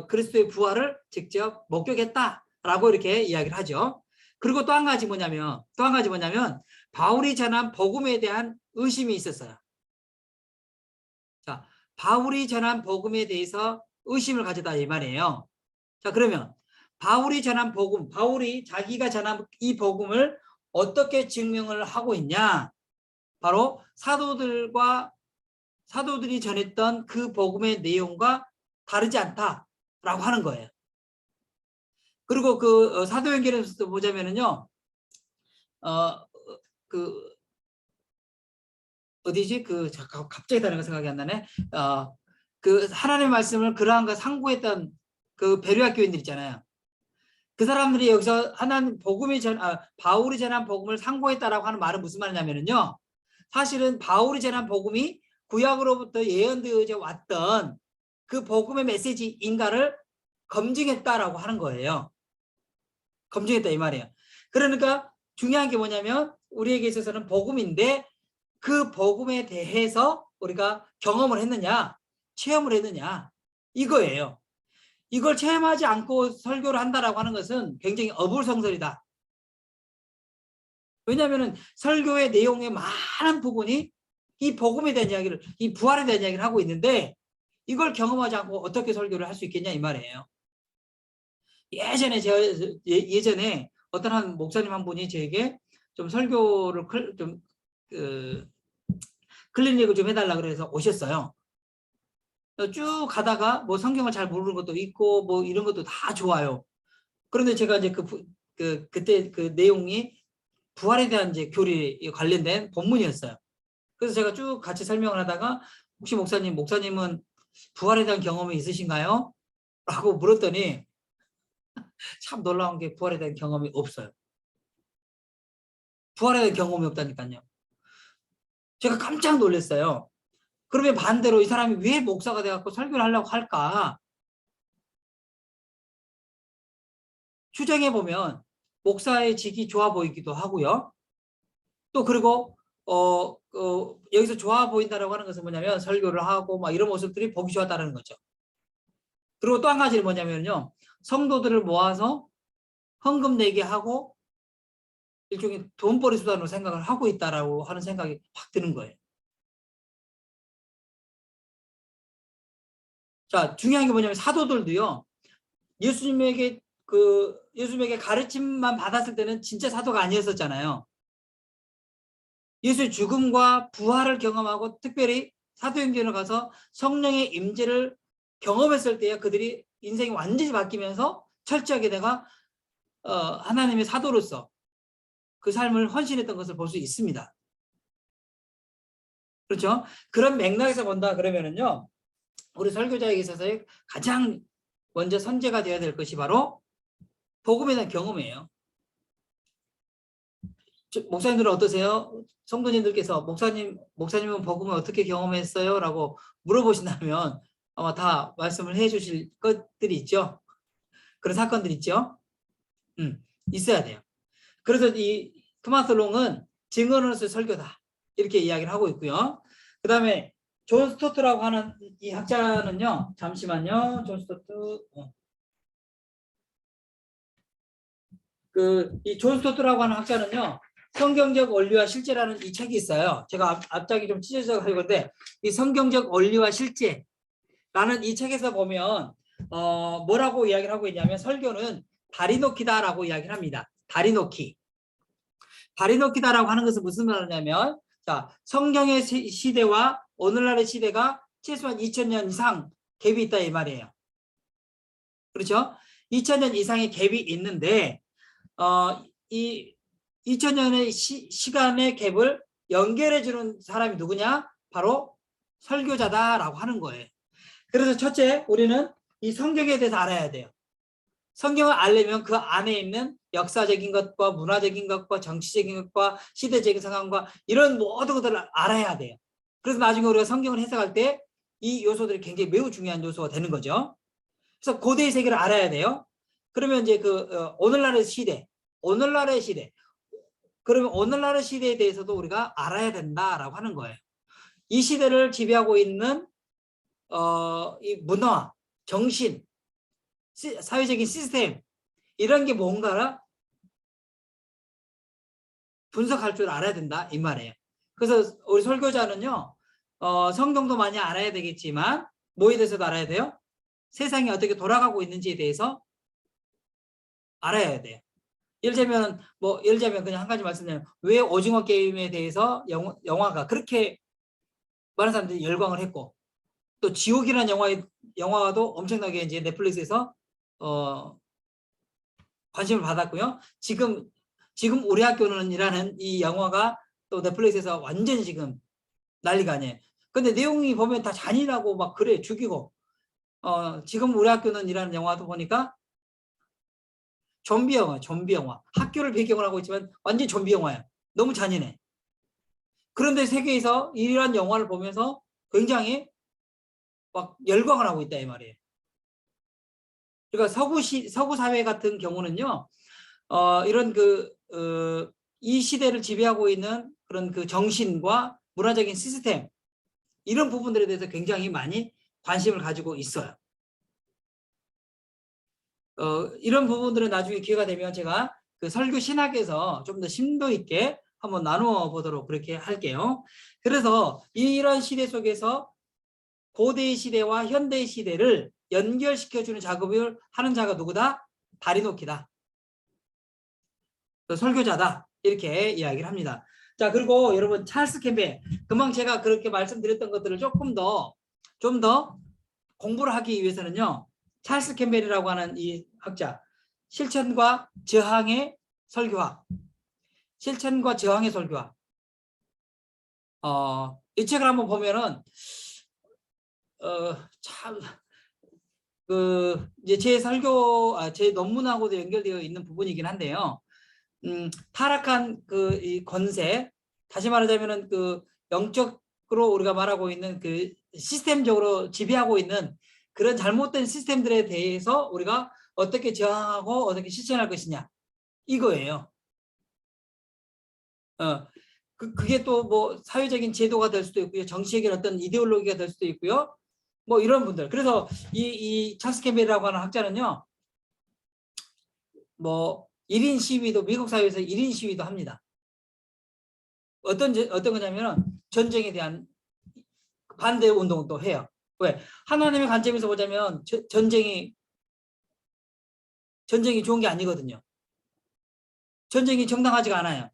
그리스도의 부활을 직접 목격했다라고 이렇게 이야기를 하죠. 그리고 또 한 가지 뭐냐면 바울이 전한 복음에 대한 의심이 있었어요. 자, 바울이 전한 복음에 대해서 의심을 가졌다 이 말이에요. 자, 그러면 바울이 전한 복음, 바울이 자기가 전한 이 복음을 어떻게 증명을 하고 있냐? 바로 사도들이 전했던 그 복음의 내용과 다르지 않다라고 하는 거예요. 그리고 그 사도행전에서 보자면은요, 그 어디지? 갑자기 다른 거 생각이 안 나네. 그 하나님의 말씀을 그러한 거 상고했던 그 베레아 교인들 있잖아요. 그 사람들이 여기서 바울이 전한 복음을 상고했다라고 하는 말은 무슨 말이냐면요. 사실은 바울이 전한 복음이 구약으로부터 예언되어져 왔던 그 복음의 메시지인가를 검증했다라고 하는 거예요. 검증했다 이 말이에요. 그러니까 중요한 게 뭐냐면 우리에게 있어서는 복음인데 그 복음에 대해서 우리가 경험을 했느냐, 체험을 했느냐 이거예요. 이걸 체험하지 않고 설교를 한다라고 하는 것은 굉장히 어불성설이다. 왜냐하면 설교의 내용의 많은 부분이 이 복음에 대한 이야기를, 이 부활에 대한 이야기를 하고 있는데 이걸 경험하지 않고 어떻게 설교를 할 수 있겠냐 이 말이에요. 예전에 어떤 한 목사님 한 분이 저에게 좀 설교를 클리닉을 좀 해달라 그래서 오셨어요. 쭉 가다가 뭐 성경을 잘 모르는 것도 있고 뭐 이런 것도 다 좋아요. 그런데 제가 이제 그때 그 내용이 부활에 대한 이제 교리 관련된 본문이었어요. 그래서 제가 쭉 같이 설명을 하다가 혹시 목사님은 부활에 대한 경험이 있으신가요? 라고 물었더니 참 놀라운 게 부활에 대한 경험이 없어요. 부활에 대한 경험이 없다니까요. 제가 깜짝 놀랐어요. 그러면 반대로 이 사람이 왜 목사가 돼갖고 설교를 하려고 할까? 추정해보면 목사의 직이 좋아 보이기도 하고요. 또 그리고 여기서 좋아 보인다라고 하는 것은 뭐냐면 설교를 하고 막 이런 모습들이 보기 좋았다는 거죠. 그리고 또 한 가지는 뭐냐면요. 성도들을 모아서 헌금 내게 하고 일종의 돈벌이 수단으로 생각을 하고 있다라고 하는 생각이 확 드는 거예요. 자, 중요한 게 뭐냐면 사도들도요. 예수님에게 가르침만 받았을 때는 진짜 사도가 아니었었잖아요. 예수의 죽음과 부활을 경험하고 특별히 사도행전을 가서 성령의 임재를 경험했을 때야 그들이 인생이 완전히 바뀌면서 철저하게 내가 하나님의 사도로서 그 삶을 헌신했던 것을 볼 수 있습니다. 그렇죠? 그런 맥락에서 본다 그러면은요. 우리 설교자에게 있어서의 가장 먼저 선제가 되어야 될 것이 바로 복음에 대한 경험이에요. 목사님들은 어떠세요? 성도님들께서 목사님은 복음을 어떻게 경험했어요? 라고 물어보신다면 아마 다 말씀을 해 주실 것들이 있죠. 그런 사건들이 있죠. 있어야 돼요. 그래서 이 토마스 롱은 증언으로서 설교다. 이렇게 이야기를 하고 있고요. 그 다음에 존 스토트라고 하는 이 학자는요. 잠시만요. 존 스토트. 이 존 스토트라고 하는 학자는요. 성경적 원리와 실제라는 이 책이 있어요. 제가 앞장이 좀 찢어져 갈 건데 이 성경적 원리와 실제라는 이 책에서 보면 뭐라고 이야기를 하고 있냐면 설교는 다리 놓기다라고 이야기를 합니다. 다리 놓기다라고 하는 것은 무슨 말이냐면 자, 성경의 시대와 오늘날의 시대가 최소한 2000년 이상 갭이 있다 이 말이에요. 그렇죠? 2000년 이상의 갭이 있는데 이 2000년의 시간의 갭을 연결해 주는 사람이 누구냐? 바로 설교자다라고 하는 거예요. 그래서 첫째, 우리는 이 성경에 대해서 알아야 돼요. 성경을 알려면 그 안에 있는 역사적인 것과 문화적인 것과 정치적인 것과 시대적인 상황과 이런 모든 것들을 알아야 돼요. 그래서 나중에 우리가 성경을 해석할 때 이 요소들이 굉장히 매우 중요한 요소가 되는 거죠. 그래서 고대의 세계를 알아야 돼요. 그러면 이제 오늘날의 시대. 그러면 오늘날의 시대에 대해서도 우리가 알아야 된다라고 하는 거예요. 이 시대를 지배하고 있는 이 문화, 정신, 사회적인 시스템 이런 게 뭔가를 분석할 줄 알아야 된다 이 말이에요. 그래서 우리 설교자는요 성경도 많이 알아야 되겠지만 뭐에 대해서도 알아야 돼요? 세상이 어떻게 돌아가고 있는지에 대해서 알아야 돼요. 예를 들자면 그냥 한 가지 말씀드리면 왜 오징어 게임에 대해서 영화가 그렇게 많은 사람들이 열광을 했고 또 지옥이라는 영화도 엄청나게 이제 넷플릭스에서 관심을 받았고요. 지금 우리 학교는이라는 이 영화가 또 넷플릭스에서 완전히 지금 난리가 아니에요. 근데 내용이 보면 다 잔인하고 막 그래 죽이고 지금 우리 학교는이라는 영화도 보니까 좀비 영화. 학교를 배경으로 하고 있지만 완전 좀비 영화야. 너무 잔인해. 그런데 세계에서 이러한 영화를 보면서 굉장히 막 열광을 하고 있다 이 말이에요. 그러니까 서구 사회 같은 경우는요, 이런 이 시대를 지배하고 있는 그런 그 정신과 문화적인 시스템 이런 부분들에 대해서 굉장히 많이 관심을 가지고 있어요. 이런 부분들은 나중에 기회가 되면 제가 그 설교 신학에서 좀 더 심도 있게 한번 나누어 보도록 그렇게 할게요. 그래서 이런 시대 속에서 고대 시대와 현대 시대를 연결시켜주는 작업을 하는 자가 누구다? 다리노키다. 설교자다. 이렇게 이야기를 합니다. 자, 그리고 여러분 찰스 캠벨 금방 제가 그렇게 말씀드렸던 것들을 좀 더 공부를 하기 위해서는요. 찰스 캠벨이라고 하는 이 학자 실천과 저항의 설교학 이 책을 한번 보면은 참 이제 제 논문하고도 연결되어 있는 부분이긴 한데요. 타락한 이 권세, 다시 말하자면은 영적으로 우리가 말하고 있는 시스템적으로 지배하고 있는 그런 잘못된 시스템들에 대해서 우리가 어떻게 저항하고 어떻게 실천할 것이냐 이거예요. 그게 또 뭐 사회적인 제도가 될 수도 있고요, 정치적인 어떤 이데올로기가 될 수도 있고요, 뭐 이런 분들. 그래서 이 찰스 캠벨이라고 하는 학자는요, 뭐 1인 시위도 미국 사회에서 1인 시위도 합니다. 어떤 거냐면 전쟁에 대한 반대 운동도 해요. 왜? 하나님의 관점에서 보자면 전쟁이 좋은 게 아니거든요. 전쟁이 정당하지가 않아요.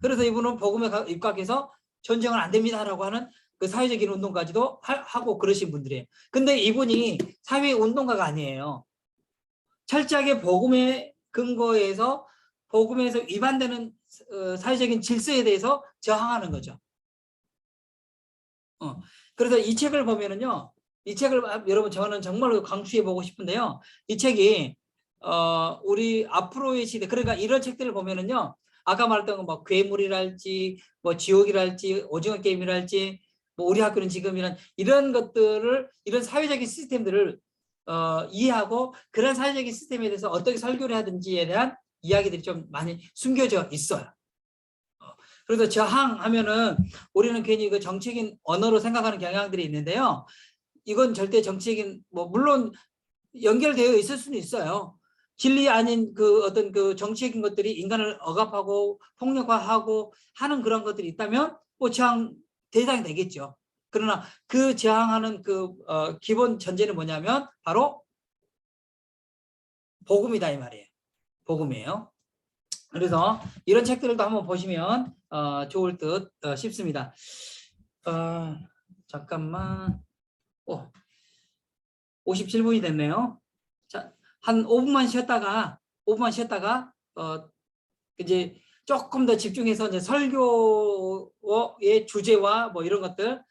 그래서 이분은 복음에 입각해서 전쟁은 안 됩니다라고 하는 그 사회적인 운동까지도 하고 그러신 분들이에요. 근데 이분이 사회 운동가가 아니에요. 철저하게 복음의 근거에서 복음에서 위반되는 사회적인 질서에 대해서 저항하는 거죠. 그래서 이 책을 보면은요, 이 책을 여러분 저는 정말로 강추해 보고 싶은데요. 이 책이 우리 앞으로의 시대, 그러니까 이런 책들을 보면은요, 아까 말했던 뭐 괴물이랄지 뭐 지옥이랄지 오징어 게임이랄지 뭐 우리 학교는 지금이란 이런 것들을, 이런 사회적인 시스템들을 이해하고 그런 사회적인 시스템에 대해서 어떻게 설교를 하든지에 대한 이야기들이 좀 많이 숨겨져 있어요. 그래서 저항하면은 우리는 괜히 그 정치적인 언어로 생각하는 경향들이 있는데요. 이건 절대 정치적인, 뭐 물론 연결되어 있을 수는 있어요. 진리 아닌 어떤 정치적인 것들이 인간을 억압하고 폭력화하고 하는 그런 것들이 있다면 뭐 저항 대상이 되겠죠. 그러나 그 저항하는 기본 전제는 뭐냐면 바로 복음이다 이 말이에요. 복음이에요. 그래서 이런 책들도 한번 보시면 좋을 듯 싶습니다. 잠깐만. 57분이 됐네요. 자, 한 5분만 쉬었다가 이제 조금 더 집중해서 이제 설교의 주제와 뭐 이런 것들,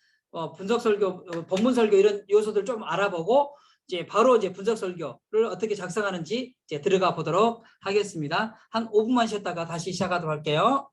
분석 설교, 본문 설교 이런 요소들 좀 알아보고 이제 바로 이제 분석 설교를 어떻게 작성하는지 이제 들어가 보도록 하겠습니다. 한 5분만 쉬었다가 다시 시작하도록 할게요.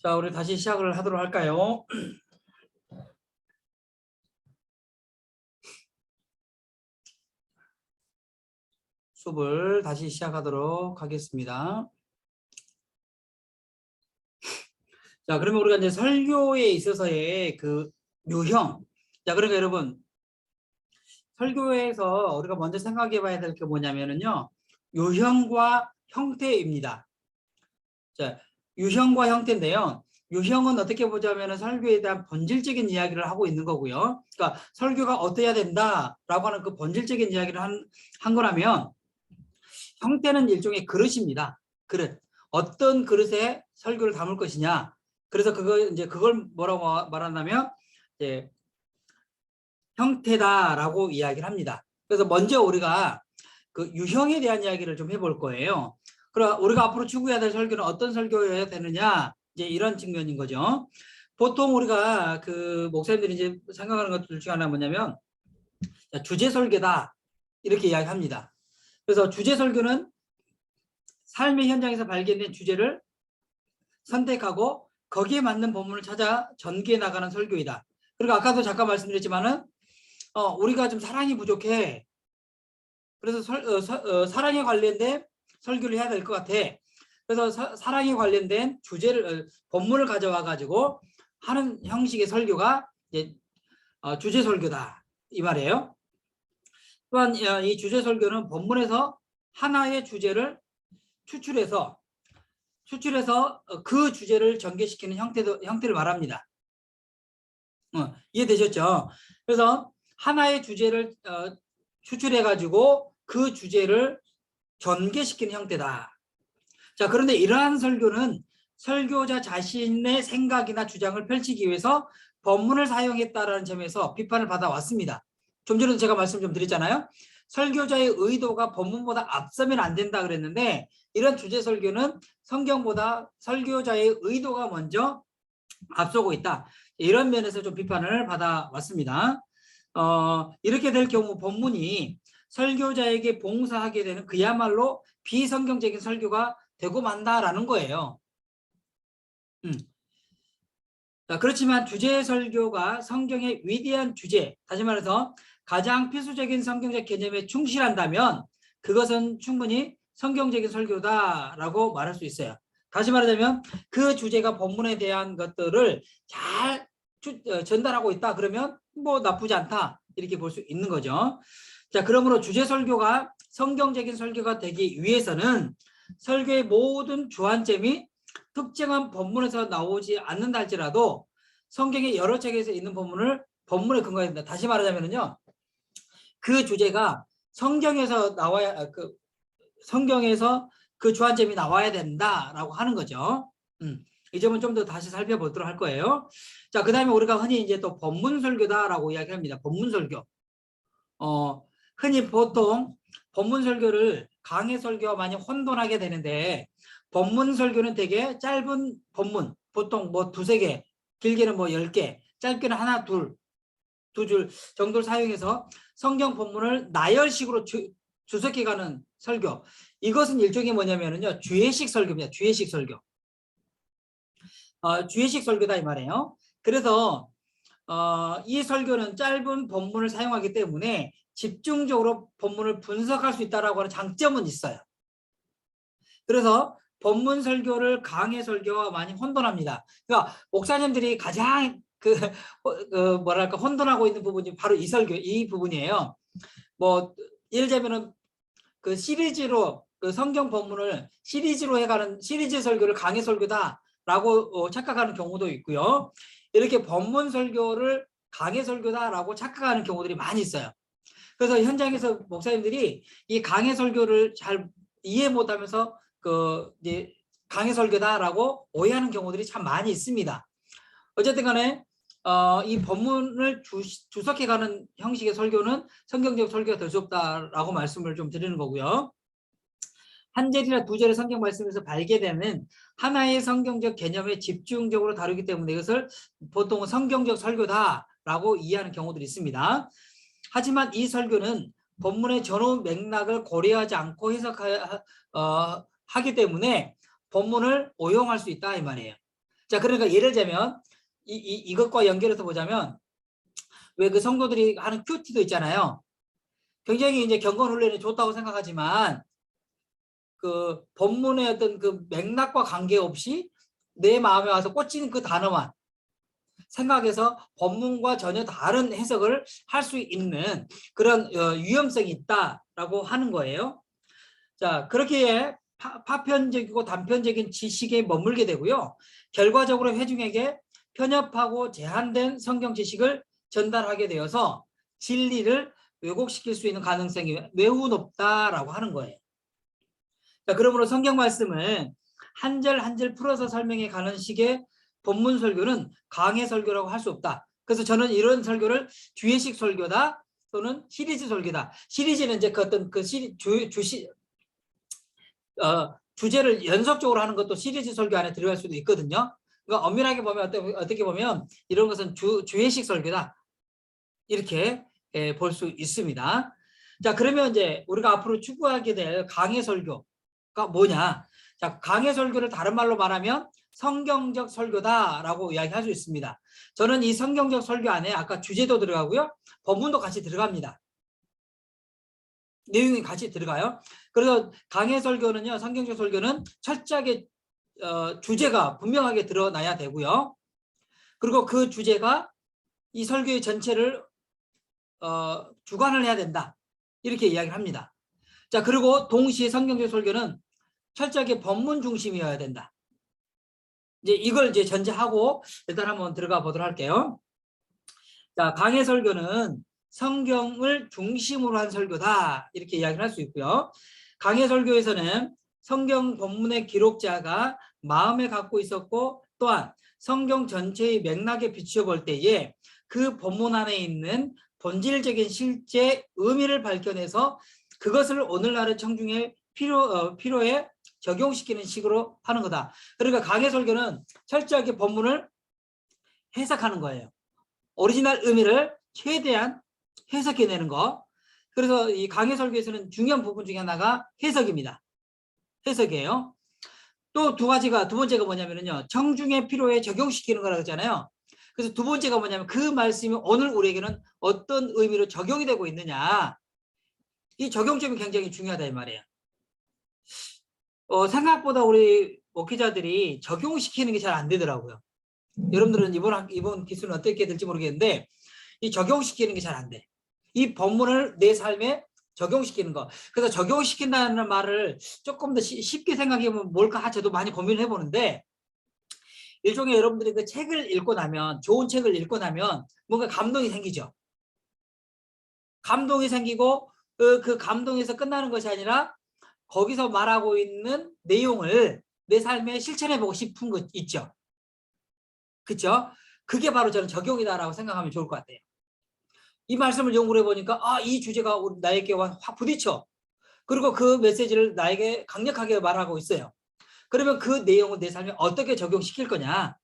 자, 우리 다시 시작을 하도록 할까요? 수업을 다시 시작하도록 하겠습니다. 자, 그러면 우리가 이제 설교에 있어서의 그 유형. 자, 그러니까 여러분, 설교에서 우리가 먼저 생각해 봐야 될 게 뭐냐면은요, 유형과 형태입니다. 자, 유형과 형태인데요. 유형은 어떻게 보자면은 설교에 대한 본질적인 이야기를 하고 있는 거고요. 그러니까 설교가 어때야 된다라고 하는 그 본질적인 이야기를 한 거라면, 형태는 일종의 그릇입니다. 그릇. 어떤 그릇에 설교를 담을 것이냐. 그래서 그걸 뭐라고 말한다면 이제 형태다라고 이야기를 합니다. 그래서 먼저 우리가 그 유형에 대한 이야기를 좀 해볼 거예요. 그럼 우리가 앞으로 추구해야 될 설교는 어떤 설교여야 되느냐, 이제 이런 측면인 거죠. 보통 우리가 그 목사님들이 이제 생각하는 것들 중에 하나가 뭐냐면 주제 설교다 이렇게 이야기합니다. 그래서 주제 설교는 삶의 현장에서 발견된 주제를 선택하고 거기에 맞는 본문을 찾아 전개해 나가는 설교이다. 그리고 아까도 잠깐 말씀드렸지만은 우리가 좀 사랑이 부족해. 그래서 사랑에 관련된 설교를 해야 될 것 같아. 그래서 사랑에 관련된 주제를 본문을 가져와 가지고 하는 형식의 설교가 이제 주제 설교다 이 말이에요. 또한 이 주제 설교는 본문에서 하나의 주제를 추출해서 그 주제를 전개시키는 형태를 말합니다. 이해되셨죠? 그래서 하나의 주제를 추출해 가지고 그 주제를 전개시키는 형태다. 자, 그런데 이러한 설교는 설교자 자신의 생각이나 주장을 펼치기 위해서 본문을 사용했다라는 점에서 비판을 받아왔습니다. 좀 전에도 제가 말씀 좀 드렸잖아요. 설교자의 의도가 본문보다 앞서면 안 된다 그랬는데, 이런 주제 설교는 성경보다 설교자의 의도가 먼저 앞서고 있다. 이런 면에서 좀 비판을 받아왔습니다. 이렇게 될 경우 본문이 설교자에게 봉사하게 되는 그야말로 비성경적인 설교가 되고 만다라는 거예요. 자, 그렇지만 주제 설교가 성경의 위대한 주제, 다시 말해서 가장 필수적인 성경적 개념에 충실한다면 그것은 충분히 성경적인 설교다라고 말할 수 있어요. 다시 말하자면 그 주제가 본문에 대한 것들을 잘 전달하고 있다 그러면 뭐 나쁘지 않다 이렇게 볼 수 있는 거죠. 자, 그러므로 주제 설교가 성경적인 설교가 되기 위해서는 설교의 모든 주안점이 특정한 본문에서 나오지 않는다 할지라도 성경의 여러 책에서 있는 본문에 근거해야 된다. 다시 말하자면요, 그 주제가 성경에서 성경에서 그 주안점이 나와야 된다라고 하는 거죠. 이 점은 좀 더 다시 살펴보도록 할 거예요. 자, 그 다음에 우리가 흔히 이제 또 본문 설교다라고 이야기합니다. 본문 설교. 흔히 보통 본문 설교를 강해 설교와 많이 혼돈하게 되는데, 본문 설교는 되게 짧은 본문, 보통 뭐 두세 개, 길게는 뭐 10개, 짧게는 하나, 두 줄 정도를 사용해서 성경 본문을 나열식으로 주석해가는 설교. 이것은 일종의 뭐냐면요, 주예식 설교입니다. 주예식 설교. 주예식 설교다 이 말이에요. 그래서 이 설교는 짧은 본문을 사용하기 때문에 집중적으로 본문을 분석할 수 있다라고 하는 장점은 있어요. 그래서 본문 설교를 강해 설교와 많이 혼돈합니다. 그러니까 목사님들이 가장 뭐랄까 혼돈하고 있는 부분이 바로 이 부분이에요. 뭐 예를 들면은 그 시리즈로 그 성경 본문을 시리즈로 해가는 시리즈 설교를 강해 설교다라고 착각하는 경우도 있고요. 이렇게 본문 설교를 강해 설교다라고 착각하는 경우들이 많이 있어요. 그래서 현장에서 목사님들이 이 강해 설교를 잘 이해 못하면서 이제 강해 설교다라고 오해하는 경우들이 참 많이 있습니다. 어쨌든 간에 이 본문을 주석해가는 형식의 설교는 성경적 설교가 될 수 없다라고 말씀을 좀 드리는 거고요. 한 절이나 두 절의 성경 말씀에서 발견되는 하나의 성경적 개념에 집중적으로 다루기 때문에 이것을 보통은 성경적 설교다라고 이해하는 경우들이 있습니다. 하지만 이 설교는 본문의 전후 맥락을 고려하지 않고 해석하기 때문에 본문을 오용할 수 있다 이 말이에요. 자, 그러니까 예를 들자면 이것과 연결해서 보자면 왜 그 성도들이 하는 큐티도 있잖아요. 굉장히 이제 경건 훈련이 좋다고 생각하지만 그 본문의 어떤 그 맥락과 관계없이 내 마음에 와서 꽂히는 그 단어만 생각해서 본문과 전혀 다른 해석을 할 수 있는 그런 위험성이 있다라고 하는 거예요. 자, 그렇게 파편적이고 단편적인 지식에 머물게 되고요. 결과적으로 회중에게 편협하고 제한된 성경 지식을 전달하게 되어서 진리를 왜곡시킬 수 있는 가능성이 매우 높다라고 하는 거예요. 자, 그러므로 성경 말씀을 한 절 한 절 풀어서 설명해 가는 식의 본문 설교는 강해 설교라고 할 수 없다. 그래서 저는 이런 설교를 주예식 설교다 또는 시리즈 설교다. 시리즈는 이제 그 어떤 그 주제를 연속적으로 하는 것도 시리즈 설교 안에 들어갈 수도 있거든요. 그러니까 엄밀하게 보면 어떻게 보면 이런 것은 주예식 설교다. 이렇게 볼 수 있습니다. 자, 그러면 이제 우리가 앞으로 추구하게 될 강해 설교가 뭐냐? 자, 강해 설교를 다른 말로 말하면 성경적 설교다라고 이야기할 수 있습니다. 저는 이 성경적 설교 안에 아까 주제도 들어가고요, 본문도 같이 들어갑니다. 내용이 같이 들어가요. 그래서 강해 설교는요, 성경적 설교는 철저하게 주제가 분명하게 드러나야 되고요. 그리고 그 주제가 이 설교의 전체를 주관을 해야 된다. 이렇게 이야기를 합니다. 자, 그리고 동시에 성경적 설교는 철저하게 본문 중심이어야 된다. 이제 이걸 이제 전제하고 일단 한번 들어가 보도록 할게요. 자, 강해 설교는 성경을 중심으로 한 설교다. 이렇게 이야기를 할 수 있고요. 강해 설교에서는 성경 본문의 기록자가 마음에 갖고 있었고 또한 성경 전체의 맥락에 비추어 볼 때에 그 본문 안에 있는 본질적인 실제 의미를 밝혀내서 그것을 오늘날의 청중의 필요에 적용시키는 식으로 하는 거다. 그러니까 강해 설교는 철저하게 본문을 해석하는 거예요. 오리지널 의미를 최대한 해석해내는 거. 그래서 이 강해 설교에서는 중요한 부분 중에 하나가 해석입니다. 해석이에요. 또 두 번째가 뭐냐면요, 청중의 필요에 적용시키는 거라고 했잖아요. 그래서 두 번째가 뭐냐면 그 말씀이 오늘 우리에게는 어떤 의미로 적용이 되고 있느냐, 이 적용점이 굉장히 중요하다 이 말이에요. 생각보다 우리 목회자들이 적용시키는 게 잘 안 되더라고요. 여러분들은 이번 기술은 어떻게 될지 모르겠는데 이 적용시키는 게 잘 안 돼. 이 본문을 내 삶에 적용시키는 거. 그래서 적용시킨다는 말을 조금 더 쉽게 생각해보면 뭘까 저도 많이 고민을 해보는데, 일종의 여러분들이 그 책을 읽고 나면, 좋은 책을 읽고 나면 뭔가 감동이 생기죠. 감동이 생기고 그 감동에서 끝나는 것이 아니라 거기서 말하고 있는 내용을 내 삶에 실천해보고 싶은 것 있죠. 그렇죠? 그게 바로 저는 적용이다라고 생각하면 좋을 것 같아요. 이 말씀을 연구를 해보니까 이 주제가 나에게 확 부딪혀. 그리고 그 메시지를 나에게 강력하게 말하고 있어요. 그러면 그 내용을 내 삶에 어떻게 적용시킬 거냐.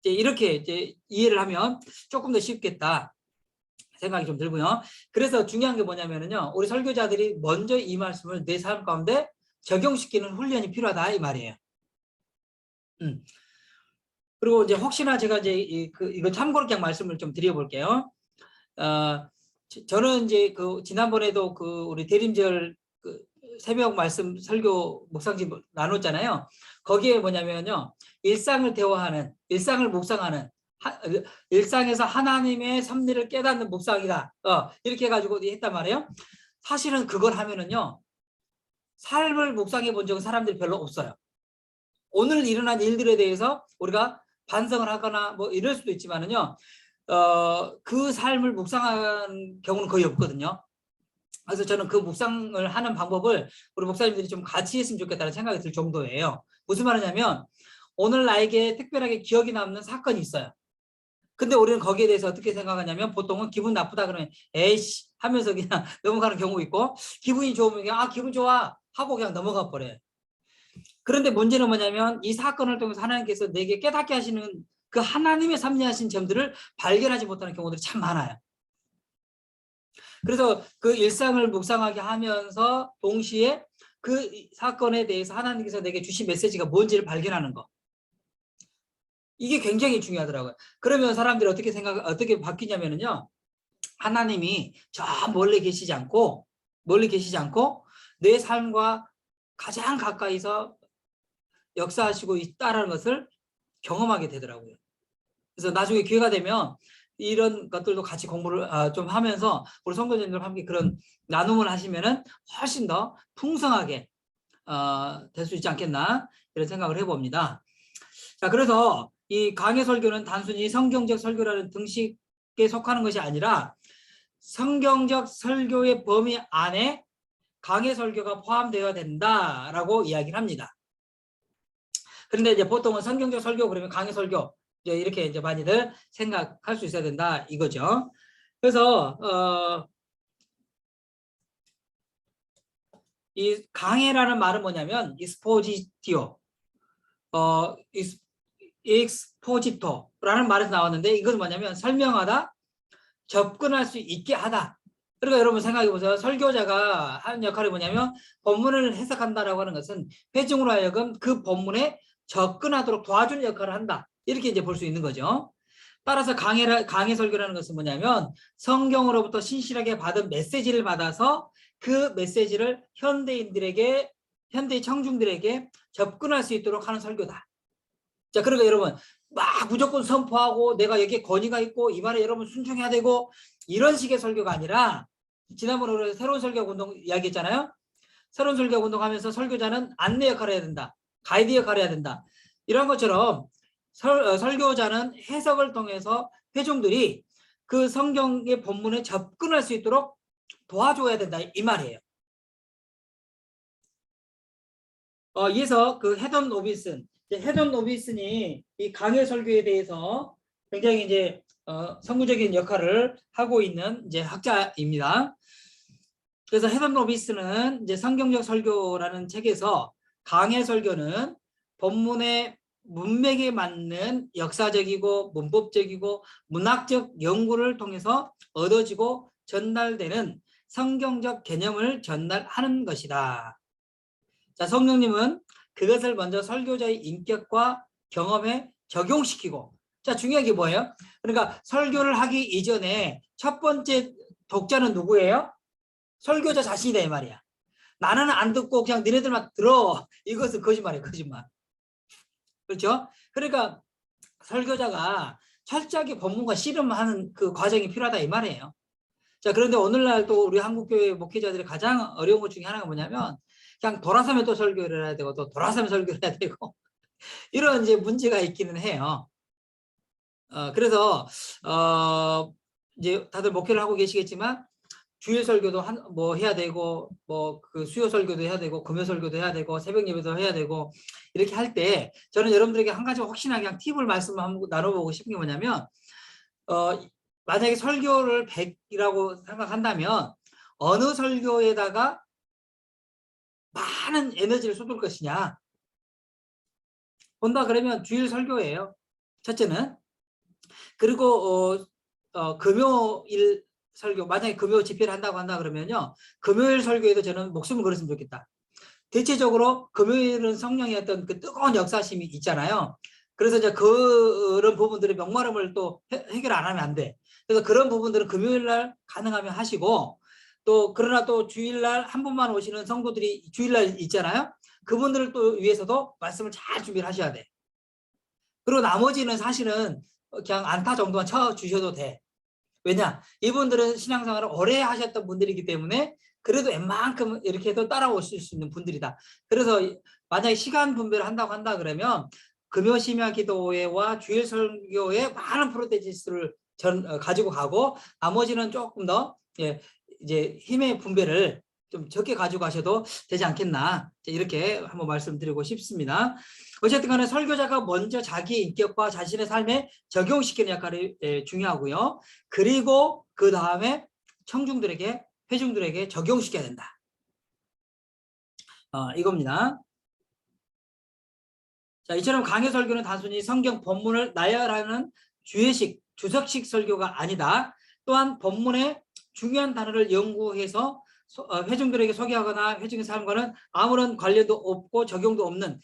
이렇게 이해를 하면 조금 더 쉽겠다 생각이 좀 들고요. 그래서 중요한 게 뭐냐면요, 우리 설교자들이 먼저 이 말씀을 내 삶 가운데 적용시키는 훈련이 필요하다 이 말이에요. 그리고 이제 혹시나 제가 이제 이거 참고로 그냥 말씀을 좀 드려볼게요. 저는 이제 지난번에도 우리 대림절 새벽 말씀 설교 묵상집 나눴잖아요. 거기에 뭐냐면요, 일상을 대화하는, 일상을 묵상하는, 일상에서 하나님의 섭리를 깨닫는 묵상이다. 이렇게 해가지고 했단 말이에요. 사실은 그걸 하면은요, 삶을 묵상해 본 적은 사람들이 별로 없어요. 오늘 일어난 일들에 대해서 우리가 반성을 하거나 뭐 이럴 수도 있지만은요, 그 삶을 묵상한 경우는 거의 없거든요. 그래서 저는 그 묵상을 하는 방법을 우리 목사님들이 좀 같이 했으면 좋겠다는 생각이 들 정도예요. 무슨 말이냐면 오늘 나에게 특별하게 기억이 남는 사건이 있어요. 근데 우리는 거기에 대해서 어떻게 생각하냐면 보통은 기분 나쁘다 그러면 에이씨 하면서 그냥 넘어가는 경우 있고, 기분이 좋으면 그냥 기분 좋아 하고 그냥 넘어가 버려요. 그런데 문제는 뭐냐면 이 사건을 통해서 하나님께서 내게 깨닫게 하시는 그 하나님의 섭리하신 점들을 발견하지 못하는 경우들이 참 많아요. 그래서 그 일상을 묵상하게 하면서 동시에 그 사건에 대해서 하나님께서 내게 주신 메시지가 뭔지를 발견하는 거. 이게 굉장히 중요하더라고요. 그러면 사람들이 어떻게 바뀌냐면요. 하나님이 저 멀리 계시지 않고 내 삶과 가장 가까이서 역사하시고 있다라는 것을 경험하게 되더라고요. 그래서 나중에 기회가 되면 이런 것들도 같이 공부를 좀 하면서 우리 성도님들과 함께 그런 나눔을 하시면은 훨씬 더 풍성하게 될 수 있지 않겠나 이런 생각을 해봅니다. 자, 그래서 이 강해 설교는 단순히 성경적 설교라는 등식에 속하는 것이 아니라 성경적 설교의 범위 안에 강해 설교가 포함되어야 된다라고 이야기를 합니다. 그런데 이제 보통은 성경적 설교 그러면 강해 설교 이렇게 이제 많이들 생각할 수 있어야 된다 이거죠. 그래서 이 강해라는 말은 뭐냐면 익스포지티오, 익스포지토라는 말에서 나왔는데 이것은 뭐냐면 설명하다, 접근할 수 있게 하다. 그러니까 여러분 생각해 보세요. 설교자가 하는 역할이 뭐냐면 본문을 해석한다라고 하는 것은 회중으로 하여금 그 본문에 접근하도록 도와주는 역할을 한다. 이렇게 이제 볼 수 있는 거죠. 따라서 강해 설교라는 것은 뭐냐면 성경으로부터 신실하게 받은 메시지를 받아서 그 메시지를 현대의 청중들에게 접근할 수 있도록 하는 설교다. 자, 그러니까 여러분 막 무조건 선포하고 내가 여기에 권위가 있고 이 말에 여러분 순종해야 되고 이런 식의 설교가 아니라 지난번에 우리 새로운 설교 운동 이야기했잖아요. 새로운 설교 운동하면서 설교자는 안내 역할을 해야 된다. 가이드 역할을 해야 된다. 이런 것처럼 설교자는 해석을 통해서 회중들이 그 성경의 본문에 접근할 수 있도록 도와줘야 된다 이 말이에요. 이에서 그 헤던 노비슨이 이 강해 설교에 대해서 굉장히 이제 선구적인 역할을 하고 있는 이제 학자입니다. 그래서 헤던 노비슨은 이제 성경적 설교라는 책에서 강해 설교는 본문의 문맥에 맞는 역사적이고 문법적이고 문학적 연구를 통해서 얻어지고 전달되는 성경적 개념을 전달하는 것이다. 자, 성령님은 그것을 먼저 설교자의 인격과 경험에 적용시키고, 자, 중요한 게 뭐예요? 그러니까 설교를 하기 이전에 첫 번째 독자는 누구예요? 설교자 자신이다 이 말이야. 나는 안 듣고 그냥 너네들만 들어. 이것은 거짓말이에요, 거짓말. 그렇죠? 그러니까 설교자가 철저하게 본문과 씨름하는 그 과정이 필요하다 이 말이에요. 자, 그런데 오늘날 또 우리 한국교회 목회자들이 가장 어려운 것 중에 하나가 뭐냐면 그냥 돌아서면 또 설교를 해야 되고 또 돌아서면 설교를 해야 되고 이런 이제 문제가 있기는 해요. 그래서 이제 다들 목회를 하고 계시겠지만 주일 설교도 뭐 해야 되고 뭐 그 수요 설교도 해야 되고 금요 설교도 해야 되고 새벽 예배도 해야 되고 이렇게 할 때 저는 여러분들에게 한 가지 혹시나 그냥 팁을 말씀 한번 나눠보고 싶은 게 뭐냐면 만약에 설교를 100이라고 생각한다면 어느 설교에다가 많은 에너지를 쏟을 것이냐 본다 그러면 주일 설교예요. 첫째는. 그리고 금요일 설교 만약에 금요 집회를 한다고 한다 그러면요 금요일 설교에도 저는 목숨을 걸었으면 좋겠다. 대체적으로 금요일은 성령의 어떤 그 뜨거운 역사심이 있잖아요. 그래서 이제 그런 부분들의 목마름을 또 해결 안 하면 안 돼. 그래서 그런 부분들은 금요일 날 가능하면 하시고 또 그러나 또 주일날 한 분만 오시는 성도들이 주일날 있잖아요. 그분들을 또 위해서도 말씀을 잘 준비를 하셔야 돼. 그리고 나머지는 사실은 그냥 안타 정도만 쳐 주셔도 돼. 왜냐? 이분들은 신앙생활을 오래 하셨던 분들이기 때문에 그래도 웬만큼 이렇게 해도 따라오실 수 있는 분들이다. 그래서 만약에 시간 분배를 한다 그러면 금요 심야 기도회와 주일 설교에 많은 프로테지스를 가지고 가고 나머지는 조금 더 이제 힘의 분배를 좀 적게 가지고 가셔도 되지 않겠나 이렇게 한번 말씀드리고 싶습니다. 어쨌든 간에 설교자가 먼저 자기 인격과 자신의 삶에 적용시키는 역할이 중요하고요. 그리고 그 다음에 청중들에게 회중들에게 적용시켜야 된다. 이겁니다. 자, 이처럼 강해 설교는 단순히 성경 본문을 나열하는 주석식 설교가 아니다. 또한 본문의 중요한 단어를 연구해서 회중들에게 소개하거나 회중의 삶과는 아무런 관련도 없고 적용도 없는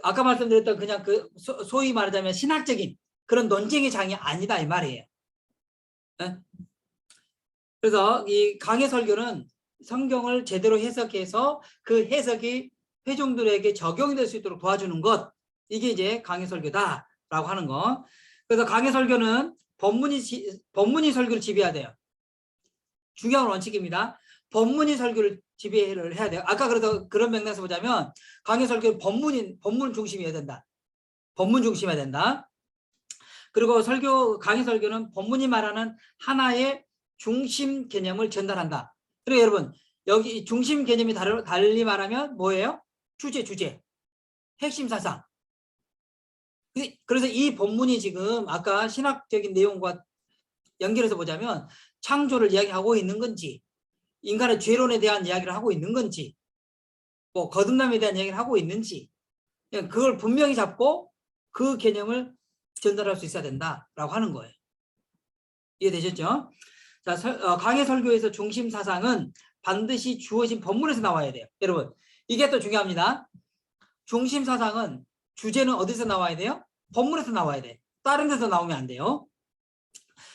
아까 말씀드렸던 그냥 그 소위 말하자면 신학적인 그런 논쟁의 장이 아니다 이 말이에요. 네? 그래서 이 강해 설교는 성경을 제대로 해석해서 그 해석이 회중들에게 적용이 될 수 있도록 도와주는 것, 이게 이제 강해 설교다라고 하는 거. 그래서 강해 설교는 본문이 설교를 지배해야 돼요. 중요한 원칙입니다. 본문이 설교를 지배를 해야 돼요. 아까 그래서 그런 맥락에서 보자면 강해 설교는 본문 중심이어야 된다. 본문 중심이어야 된다. 그리고 강해 설교는 본문이 말하는 하나의 중심 개념을 전달한다. 그리고 여러분 여기 중심 개념이 달리 말하면 뭐예요? 주제, 핵심 사상. 그래서 이 본문이 지금 아까 신학적인 내용과 연결해서 보자면 창조를 이야기하고 있는 건지, 인간의 죄론에 대한 이야기를 하고 있는 건지, 뭐 거듭남에 대한 이야기를 하고 있는지, 그걸 분명히 잡고 그 개념을 전달할 수 있어야 된다라고 하는 거예요. 이해되셨죠? 자, 강해 설교에서 중심 사상은 반드시 주어진 본문에서 나와야 돼요. 여러분, 이게 또 중요합니다. 중심 사상은 주제는 어디서 나와야 돼요? 본문에서 나와야 돼. 다른 데서 나오면 안 돼요.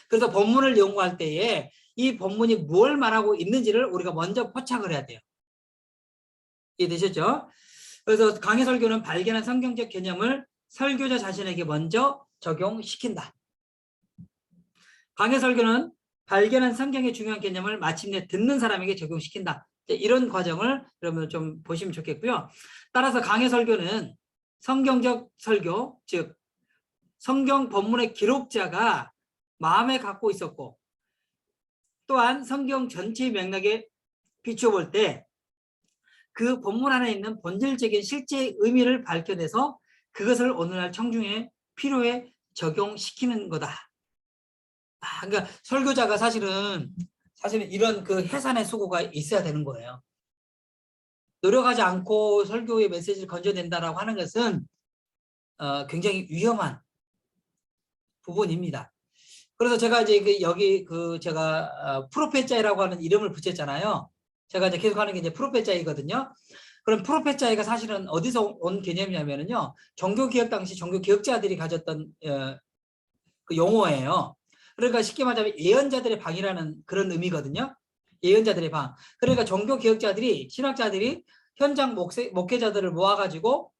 그래서 본문을 연구할 때에 이 본문이 뭘 말하고 있는지를 우리가 먼저 포착을 해야 돼요. 이해되셨죠? 그래서 강해 설교는 발견한 성경적 개념을 설교자 자신에게 먼저 적용시킨다. 강해 설교는 발견한 성경의 중요한 개념을 마침내 듣는 사람에게 적용시킨다. 이런 과정을 여러분 좀 보시면 좋겠고요. 따라서 강해 설교는 성경적 설교, 즉 성경 본문의 기록자가 마음에 갖고 있었고, 또한 성경 전체의 맥락에 비춰볼 때 그 본문 안에 있는 본질적인 실제 의미를 밝혀내서 그것을 오늘날 청중의 필요에 적용시키는 거다. 그러니까 설교자가 사실은 이런 그 해산의 수고가 있어야 되는 거예요. 노력하지 않고 설교의 메시지를 건져낸다라고 하는 것은 굉장히 위험한 부분입니다. 그래서 제가 이제 여기 제가 프로페자이라고 하는 이름을 붙였잖아요. 제가 이제 계속 하는 게 이제 프로페자이거든요. 그럼 프로페자이가 사실은 어디서 온 개념이냐면요, 종교개혁 당시 종교개혁자들이 가졌던 그 용어예요. 그러니까 쉽게 말하자면 예언자들의 방이라는 그런 의미거든요. 예언자들의 방. 그러니까 종교개혁자들이, 신학자들이 현장 목회자들을 모아가지고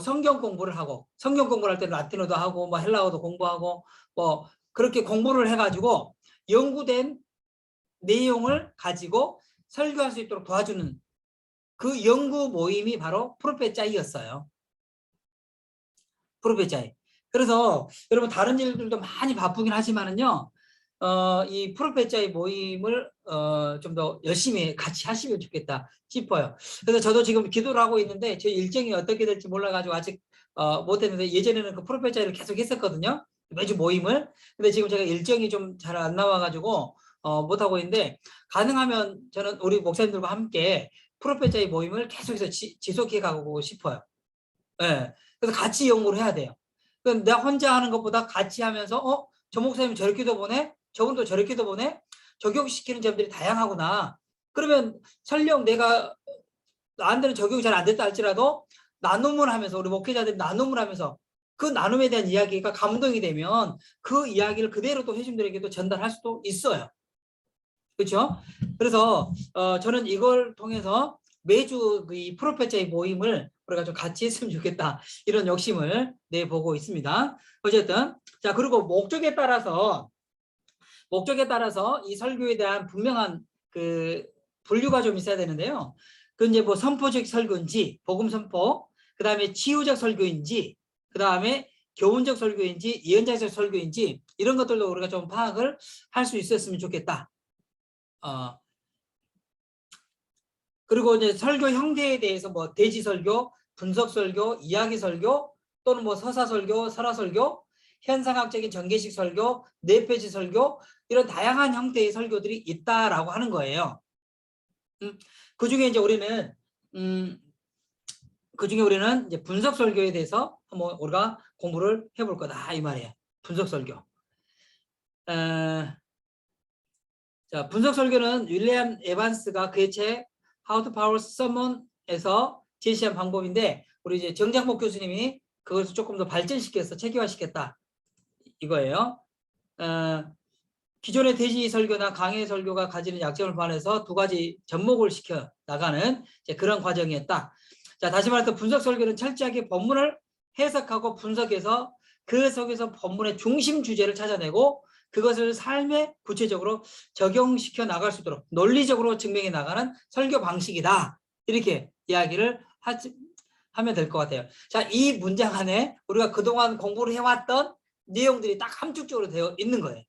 성경 공부를 하고, 성경 공부를 할 때는 라틴어도 하고 뭐 헬라어도 공부하고 뭐 그렇게 공부를 해가지고 연구된 내용을 가지고 설교할 수 있도록 도와주는 그 연구 모임이 바로 프로페자이였어요. 프로페자이. 그래서 여러분 다른 일들도 많이 바쁘긴 하지만은요, 이 프로페자이 모임을 좀 더 열심히 같이 하시면 좋겠다 싶어요. 그래서 저도 지금 기도를 하고 있는데 제 일정이 어떻게 될지 몰라가지고 아직 못했는데, 예전에는 그 프로페자이를 계속 했었거든요. 매주 모임을. 근데 지금 제가 일정이 좀 잘 안 나와가지고 못하고 있는데, 가능하면 저는 우리 목사님들과 함께 프로페자이 모임을 계속해서 지속해 가고 싶어요. 예. 그래서 같이 연구를 해야 돼요. 내가 혼자 하는 것보다 같이 하면서 저 목사님 저렇게도 보네, 저분도 저렇게도 보네, 적용시키는 점들이 다양하구나. 그러면 설령 내가 나한테는 적용이 잘 안 됐다 할지라도 나눔을 하면서, 우리 목회자들이 나눔을 하면서 그 나눔에 대한 이야기가 감동이 되면 그 이야기를 그대로 또 회중들에게도 전달할 수도 있어요. 그렇죠? 그래서 저는 이걸 통해서 매주 이 프로페자의 모임을 우리가 좀 같이 했으면 좋겠다, 이런 욕심을 내보고 있습니다. 어쨌든 자, 그리고 목적에 따라서 이 설교에 대한 분명한 그 분류가 좀 있어야 되는데요. 그 이제 뭐 선포적 설교인지, 복음 선포, 그 다음에 치유적 설교인지, 그 다음에 교훈적 설교인지, 예언자적 설교인지, 이런 것들도 우리가 좀 파악을 할 수 있었으면 좋겠다. 그리고 이제 설교 형태에 대해서 뭐 대지 설교, 분석 설교, 이야기 설교, 또는 뭐 서사 설교, 설화 설교, 현상학적인 전개식 설교, 뇌페이지 설교, 이런 다양한 형태의 설교들이 있다라고 하는 거예요. 그 중에 이제 우리는 이제 분석 설교에 대해서 한번 우리가 공부를 해볼 거다 이 말이에요. 분석 설교. 자, 분석 설교는 윌리엄 에반스가 그의 책 How to Power Sermon에서 제시한 방법인데, 우리 이제 정장복 교수님이 그것을 조금 더 발전시켜서 체계화시켰다 이거예요. 기존의 대지 설교나 강해 설교가 가지는 약점을 반해서 두 가지 접목을 시켜 나가는 이제 그런 과정이었다. 자, 다시 말해서 분석 설교는 철저하게 본문을 해석하고 분석해서 그 속에서 본문의 중심 주제를 찾아내고 그것을 삶에 구체적으로 적용시켜 나갈 수 있도록 논리적으로 증명해 나가는 설교 방식이다. 이렇게 이야기를 하면 될 것 같아요. 자, 이 문장 안에 우리가 그동안 공부를 해왔던 내용들이 딱 함축적으로 되어 있는 거예요.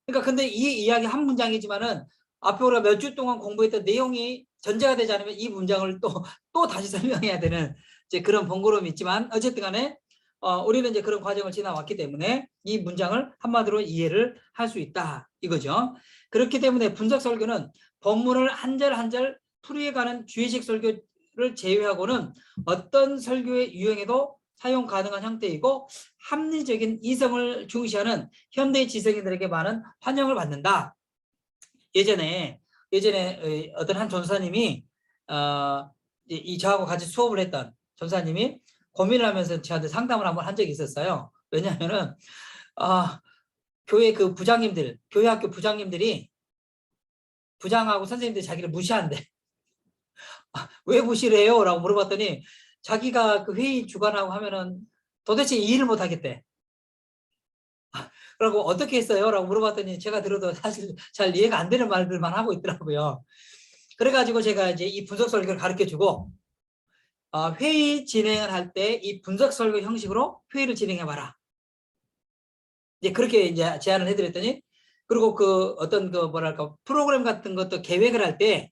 그러니까 근데 이 이야기 한 문장이지만은 앞에 우리가 몇 주 동안 공부했던 내용이 전제가 되지 않으면 이 문장을 또 다시 설명해야 되는 이제 그런 번거로움이 있지만 어쨌든 간에 우리는 이제 그런 과정을 지나왔기 때문에 이 문장을 한마디로 이해를 할 수 있다 이거죠. 그렇기 때문에 분석 설교는 본문을 한 절 한 절 풀이해가는 주의식 설교를 제외하고는 어떤 설교의 유형에도 사용 가능한 형태이고 합리적인 이성을 중시하는 현대 지성인들에게 많은 환영을 받는다. 예전에 어떤 한 전사님이 이 저하고 같이 수업을 했던 전사님이 고민을 하면서 저한테 상담을 한번 한 적이 있었어요. 왜냐하면은 교회 그 부장님들, 교회 학교 부장님들이 부장하고 선생님들이 자기를 무시한대. 왜 무시를 해요? 라고 물어봤더니 자기가 그 회의 주관하고 하면은 도대체 일을 못 하겠대. 그러고 어떻게 했어요? 라고 물어봤더니 제가 들어도 사실 잘 이해가 안 되는 말들만 하고 있더라고요. 그래가지고 제가 이제 이 분석 설교를 가르쳐 주고 회의 진행을 할 때 이 분석 설교 형식으로 회의를 진행해 봐라. 이제 그렇게 이제 제안을 해드렸더니 그리고 그 어떤 그 뭐랄까 프로그램 같은 것도 계획을 할 때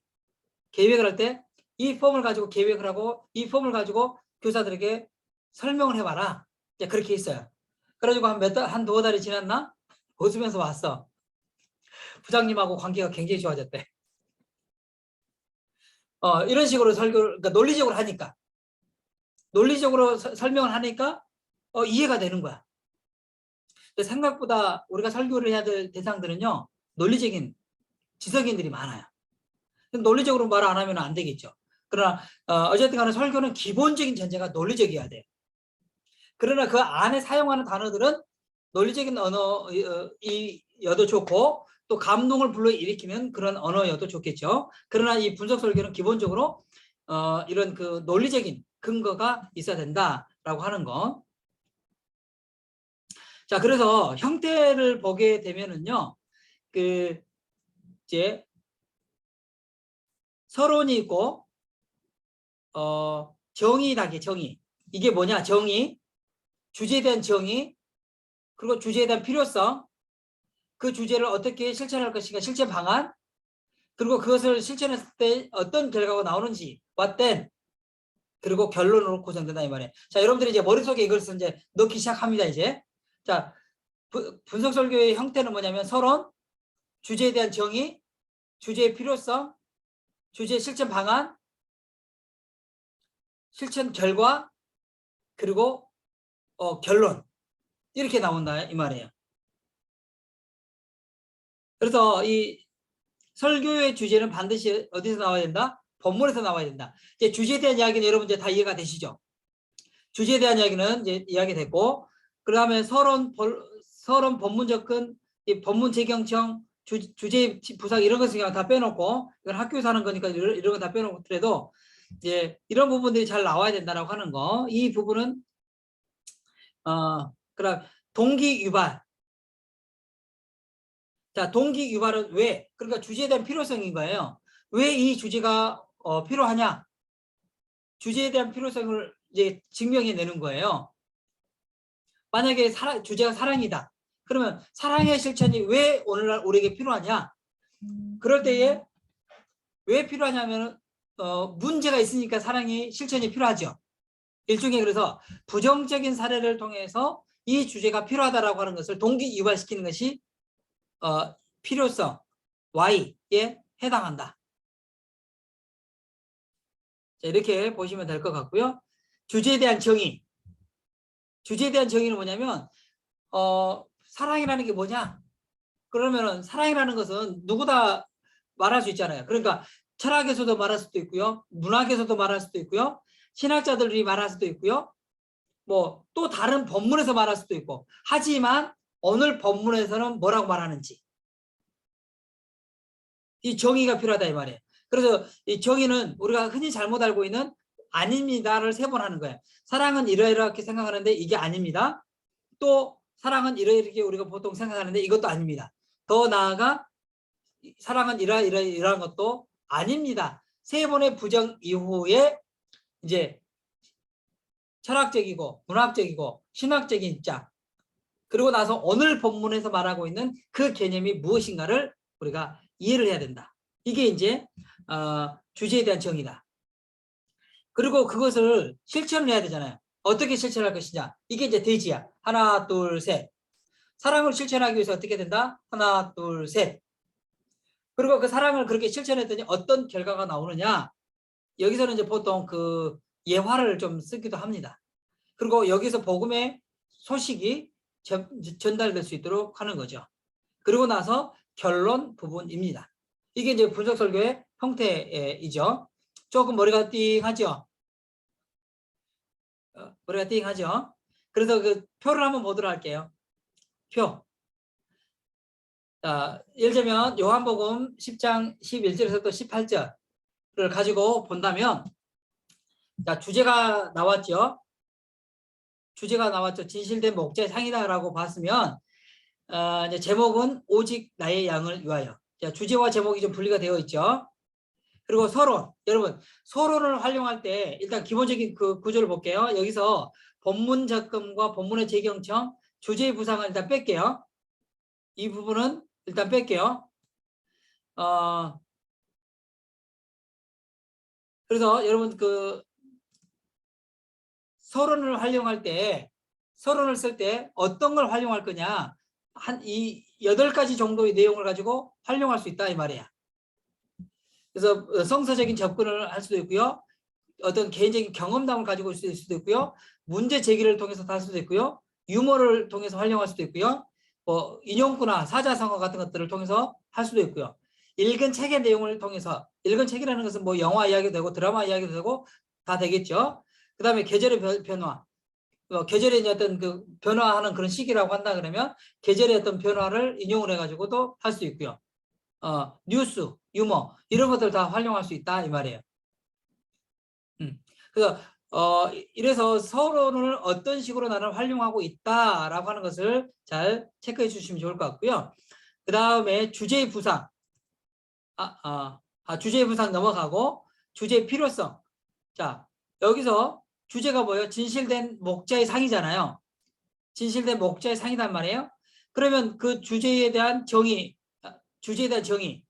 이 폼을 가지고 계획을 하고 이 폼을 가지고 교사들에게 설명을 해봐라. 이제 그렇게 했어요. 그래가지고 한 두어 달이 지났나? 웃으면서 왔어. 부장님하고 관계가 굉장히 좋아졌대. 이런 식으로 설교를, 그러니까 논리적으로 하니까. 논리적으로 설명을 하니까 이해가 되는 거야. 생각보다 우리가 설교를 해야 될 대상들은요, 논리적인 지성인들이 많아요. 논리적으로 말 안 하면 안 되겠죠. 그러나 어쨌든 간에 설교는 기본적인 전제가 논리적이어야 돼요. 그러나 그 안에 사용하는 단어들은 논리적인 언어여도 좋고 또 감동을 불러일으키는 그런 언어여도 좋겠죠. 그러나 이 분석 설교는 기본적으로 이런 그 논리적인 근거가 있어야 된다라고 하는 거. 자, 그래서 형태를 보게 되면은요, 그 이제 서론이 있고 정의라기 정의. 이게 뭐냐? 정의, 주제에 대한 정의, 그리고 주제에 대한 필요성, 그 주제를 어떻게 실천할 것인가 실천 방안, 그리고 그것을 실천했을 때 어떤 결과가 나오는지 what 그리고 결론으로 구성된다 이 말이에요. 자, 여러분들이 이제 머릿속에 이것을 이제 넣기 시작합니다. 이제 자, 분석 설교의 형태는 뭐냐면 서론, 주제에 대한 정의, 주제의 필요성, 주제 실천 방안, 실천 결과, 그리고 결론 이렇게 나온다 이 말이에요. 그래서 이 설교의 주제는 반드시 어디서 나와야 된다? 본문에서 나와야 된다. 이제 주제에 대한 이야기는 여러분 이제 다 이해가 되시죠? 주제에 대한 이야기는 이제 이야기됐고, 그다음에 서론 본문 접근, 이 본문 재경청, 주제 부상 이런 것을 그냥 다 빼놓고 이건 학교에서 하는 거니까 이런 거 다 빼놓고 더라도 이제 이런 부분들이 잘 나와야 된다라고 하는 거. 이 부분은 그럼 동기 유발. 자, 동기 유발은 왜? 그러니까 주제에 대한 필요성인 거예요. 왜 이 주제가 필요하냐? 주제에 대한 필요성을 이제 증명해 내는 거예요. 만약에 주제가 사랑이다. 그러면 사랑의 실천이 왜 오늘날 우리에게 필요하냐? 그럴 때에 왜 필요하냐면 문제가 있으니까 사랑의 실천이 필요하죠. 일종의 그래서 부정적인 사례를 통해서 이 주제가 필요하다라고 하는 것을 동기 유발시키는 것이 필요성 Y에 해당한다. 자, 이렇게 보시면 될 것 같고요. 주제에 대한 정의. 주제에 대한 정의는 뭐냐면 사랑이라는 게 뭐냐? 그러면은 사랑이라는 것은 누구나 말할 수 있잖아요. 그러니까 철학에서도 말할 수도 있고요. 문학에서도 말할 수도 있고요. 신학자들이 말할 수도 있고요. 뭐 또 다른 본문에서 말할 수도 있고. 하지만 오늘 본문에서는 뭐라고 말하는지 이 정의가 필요하다 이 말이에요. 그래서 이 정의는 우리가 흔히 잘못 알고 있는 아닙니다를 3번 하는 거예요. 사랑은 이러이렇게 생각하는데 이게 아닙니다. 또 사랑은 이러이렇게 우리가 보통 생각하는데 이것도 아닙니다. 더 나아가 사랑은 이러한 것도 아닙니다. 3번의 부정 이후에 이제 철학적이고 문학적이고 신학적인 입장, 그리고 나서 오늘 본문에서 말하고 있는 그 개념이 무엇인가를 우리가 이해를 해야 된다. 이게 이제 주제에 대한 정의다. 그리고 그것을 실천을 해야 되잖아요. 어떻게 실천할 것이냐. 이게 이제 대지야. 하나, 둘, 셋. 사랑을 실천하기 위해서 어떻게 된다? 하나, 둘, 셋. 그리고 그 사랑을 그렇게 실천했더니 어떤 결과가 나오느냐. 여기서는 이제 보통 그 예화를 좀 쓰기도 합니다. 그리고 여기서 복음의 소식이 전달될 수 있도록 하는 거죠. 그리고 나서 결론 부분입니다. 이게 이제 분석 설교의 형태이죠. 조금 머리가 띵하죠. 머리가 띵하죠. 그래서 그 표를 한번 보도록 할게요. 표. 자, 예를 들면 요한복음 10장 11절에서 또 18절을 가지고 본다면, 자, 주제가 나왔죠. 주제가 나왔죠. 진실된 목자의 상이다라고 봤으면 이제 제목은 오직 나의 양을 위하여. 자, 주제와 제목이 좀 분리가 되어 있죠. 그리고 서론. 여러분, 서론을 활용할 때 일단 기본적인 그 구조를 볼게요. 여기서 본문 접근과 본문의 재경청, 주제의 부상을 일단 뺄게요. 이 부분은 일단 뺄게요. 그래서 여러분 그 서론을 활용할 때, 서론을 쓸 때 어떤 걸 활용할 거냐, 한 8가지 정도의 내용을 가지고 활용할 수 있다 이 말이야. 그래서 성서적인 접근을 할 수도 있고요, 어떤 개인적인 경험담을 가지고 있을 수도 있고요, 문제 제기를 통해서 할 수도 있고요, 유머를 통해서 활용할 수도 있고요, 뭐 인용구나 사자성어 같은 것들을 통해서 할 수도 있고요, 읽은 책의 내용을 통해서, 읽은 책이라는 것은 뭐 영화 이야기도 되고 드라마 이야기도 되고 다 되겠죠. 그 다음에 계절의 변화, 계절의 어떤 그 변화하는 그런 시기라고 한다 그러면 계절의 어떤 변화를 인용을 해가지고도 할 수 있고요. 뉴스, 유머 이런 것들 다 활용할 수 있다 이 말이에요. 그래서 이래서 서론을 어떤 식으로 나는 활용하고 있다라고 하는 것을 잘 체크해 주시면 좋을 것 같고요. 그 다음에 주제의 부상, 주제의 부상 넘어가고 주제의 필요성. 자, 여기서 주제가 뭐예요? 진실된 목자의 상이잖아요. 진실된 목자의 상이란 말이에요. 그러면 그 주제에 대한 정의, 주제에 대한 정의.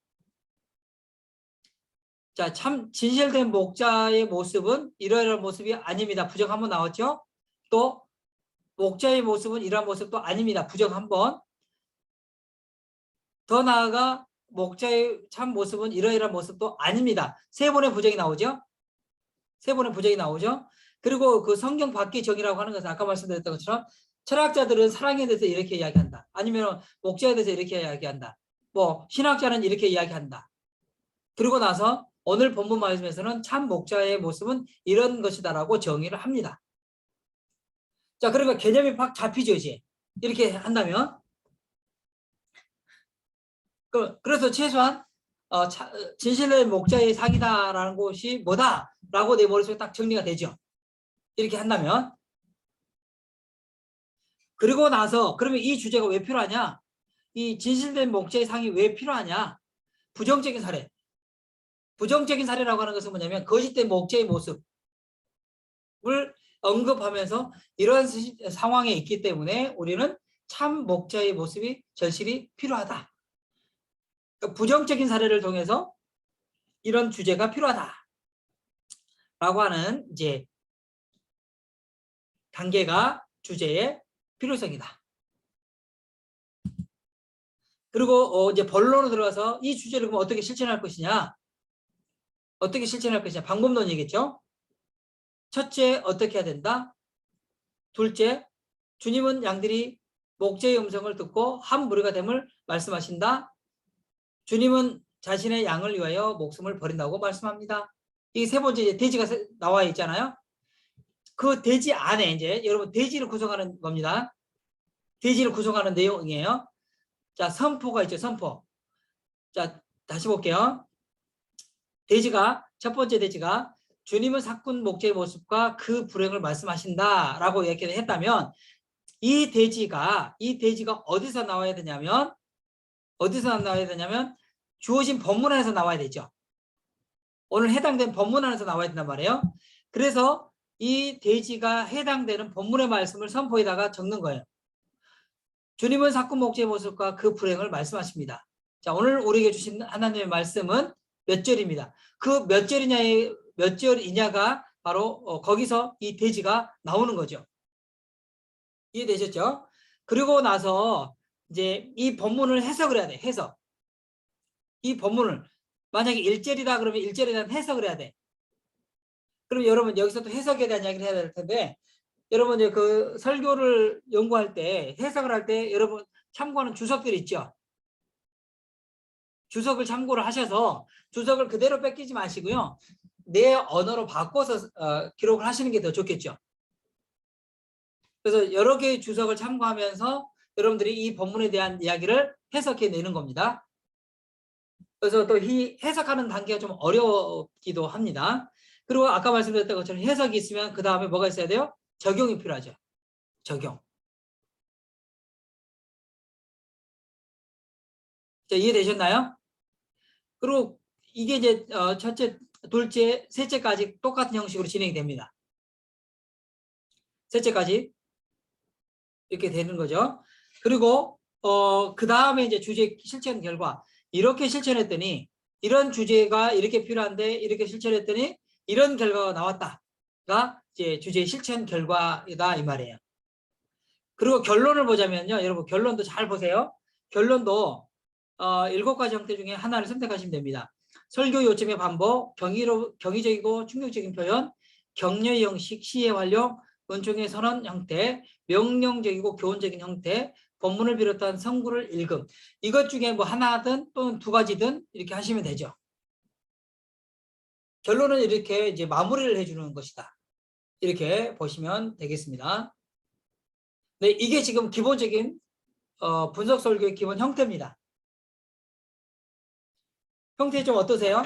자, 참 진실된 목자의 모습은 이러이러한 모습이 아닙니다. 부정 한번 나왔죠? 또 목자의 모습은 이러한 모습도 아닙니다. 부정 한번. 더 나아가 목자의 참 모습은 이러이러한 모습도 아닙니다. 3번의 부정이 나오죠? 3번의 부정이 나오죠? 그리고 그 성경 밖의 정의라고 하는 것은 아까 말씀드렸던 것처럼 철학자들은 사랑에 대해서 이렇게 이야기한다. 아니면 목자에 대해서 이렇게 이야기한다. 뭐 신학자는 이렇게 이야기한다. 그리고 나서 오늘 본문 말씀에서는 참 목자의 모습은 이런 것이다라고 정의를 합니다. 자, 그러니까 개념이 확 잡히죠, 이제. 이렇게 한다면. 그래서 최소한 진실의 목자의 상이다라는 것이 뭐다라고 내 머릿속에 딱 정리가 되죠. 이렇게 한다면. 그리고 나서 그러면 이 주제가 왜 필요하냐? 이 진실된 목자의 상이 왜 필요하냐? 부정적인 사례. 부정적인 사례라고 하는 것은 뭐냐면 거짓된 목자의 모습을 언급하면서 이런 상황에 있기 때문에 우리는 참 목자의 모습이 절실히 필요하다. 그러니까 부정적인 사례를 통해서 이런 주제가 필요하다. 라고 하는 이제 단계가 주제의 필요성이다. 그리고 이제 본론으로 들어가서 이 주제를 그럼 어떻게 실천할 것이냐? 어떻게 실천할 것이냐? 방법론이겠죠? 첫째, 어떻게 해야 된다? 둘째, 주님은 양들이 목자의 음성을 듣고 한 무리가 됨을 말씀하신다. 주님은 자신의 양을 위하여 목숨을 버린다고 말씀합니다. 이 3번째 대지가 나와 있잖아요. 그 대지 안에 이제 여러분 대지를 구성하는 겁니다. 대지를 구성하는 내용이에요. 자, 선포가 있죠. 선포. 자, 다시 볼게요. 대지가 첫 번째 대지가 주님은 사꾼 목재의 모습과 그 불행을 말씀하신다라고 이렇게 했다면 이 대지가 어디서 나와야 되냐면 주어진 본문 안에서 나와야 되죠. 오늘 해당된 본문 안에서 나와야 된단 말이에요. 그래서 이 대지가 해당되는 본문의 말씀을 선포에다가 적는 거예요. 주님은 사꾼 목재의 모습과 그 불행을 말씀하십니다. 자, 오늘 우리에게 주신 하나님의 말씀은 몇 절입니다. 그 몇 절이냐가 바로 거기서 이 대지가 나오는 거죠. 이해되셨죠? 그리고 나서 이제 이 본문을 해석을 해야 돼. 해석. 이 본문을 만약에 1절이다 그러면 1절에 대한 해석을 해야 돼. 그럼 여러분 여기서 또 해석에 대한 이야기를 해야 될 텐데 여러분 이제 그 설교를 연구할 때 해석을 할 때 여러분 참고하는 주석들이 있죠. 주석을 참고를 하셔서 주석을 그대로 뺏기지 마시고요. 내 언어로 바꿔서 기록을 하시는 게 더 좋겠죠. 그래서 여러 개의 주석을 참고하면서 여러분들이 이 본문에 대한 이야기를 해석해 내는 겁니다. 그래서 또 이 해석하는 단계가 좀 어렵기도 합니다. 그리고 아까 말씀드렸던 것처럼 해석이 있으면 그 다음에 뭐가 있어야 돼요? 적용이 필요하죠. 적용. 자, 이해되셨나요? 그리고 이게 이제 첫째, 둘째, 셋째까지 똑같은 형식으로 진행이 됩니다. 셋째까지 이렇게 되는 거죠. 그리고 그 다음에 이제 주제 실천 결과 이렇게 실천했더니 이런 주제가 이렇게 필요한데 이렇게 실천했더니 이런 결과가 나왔다가 이제 주제 실천 결과이다 이 말이에요. 그리고 결론을 보자면요, 여러분 결론도 잘 보세요. 결론도 7가지 형태 중에 하나를 선택하시면 됩니다. 설교 요점의 반복, 경의적이고 충격적인 표현, 격려의 형식, 시의 활용, 은총의 선언 형태, 명령적이고 교훈적인 형태, 본문을 비롯한 성구를 읽음. 이것 중에 뭐 하나든 또는 2가지든 이렇게 하시면 되죠. 결론은 이렇게 이제 마무리를 해주는 것이다. 이렇게 보시면 되겠습니다. 네, 이게 지금 기본적인 분석 설교의 기본 형태입니다. 형태 좀 어떠세요?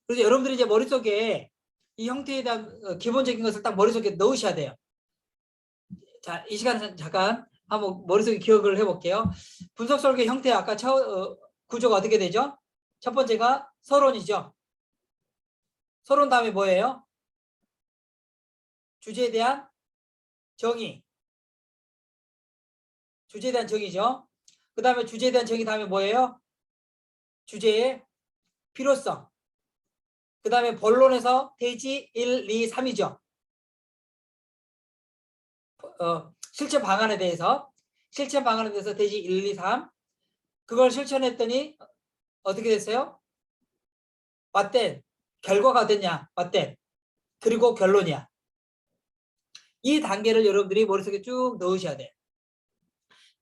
그래서 여러분들이 이제 머릿속에 이 형태에 대한 기본적인 것을 딱 머릿속에 넣으셔야 돼요. 자, 이 시간에 잠깐 한번 머릿속에 기억을 해볼게요. 분석 설계 형태 아까 구조가 어떻게 되죠? 첫 번째가 서론이죠. 서론 다음에 뭐예요? 주제에 대한 정의. 주제에 대한 정의죠. 그 다음에 주제에 대한 정의 다음에 뭐예요? 주제의 필요성. 그 다음에 본론에서 대지 1, 2, 3이죠. 실천 방안에 대해서 대지 1, 2, 3 그걸 실천했더니 어떻게 됐어요? 맞댄 결과가 됐냐? 맞댄 그리고 결론이야. 이 단계를 여러분들이 머릿속에 쭉 넣으셔야 돼.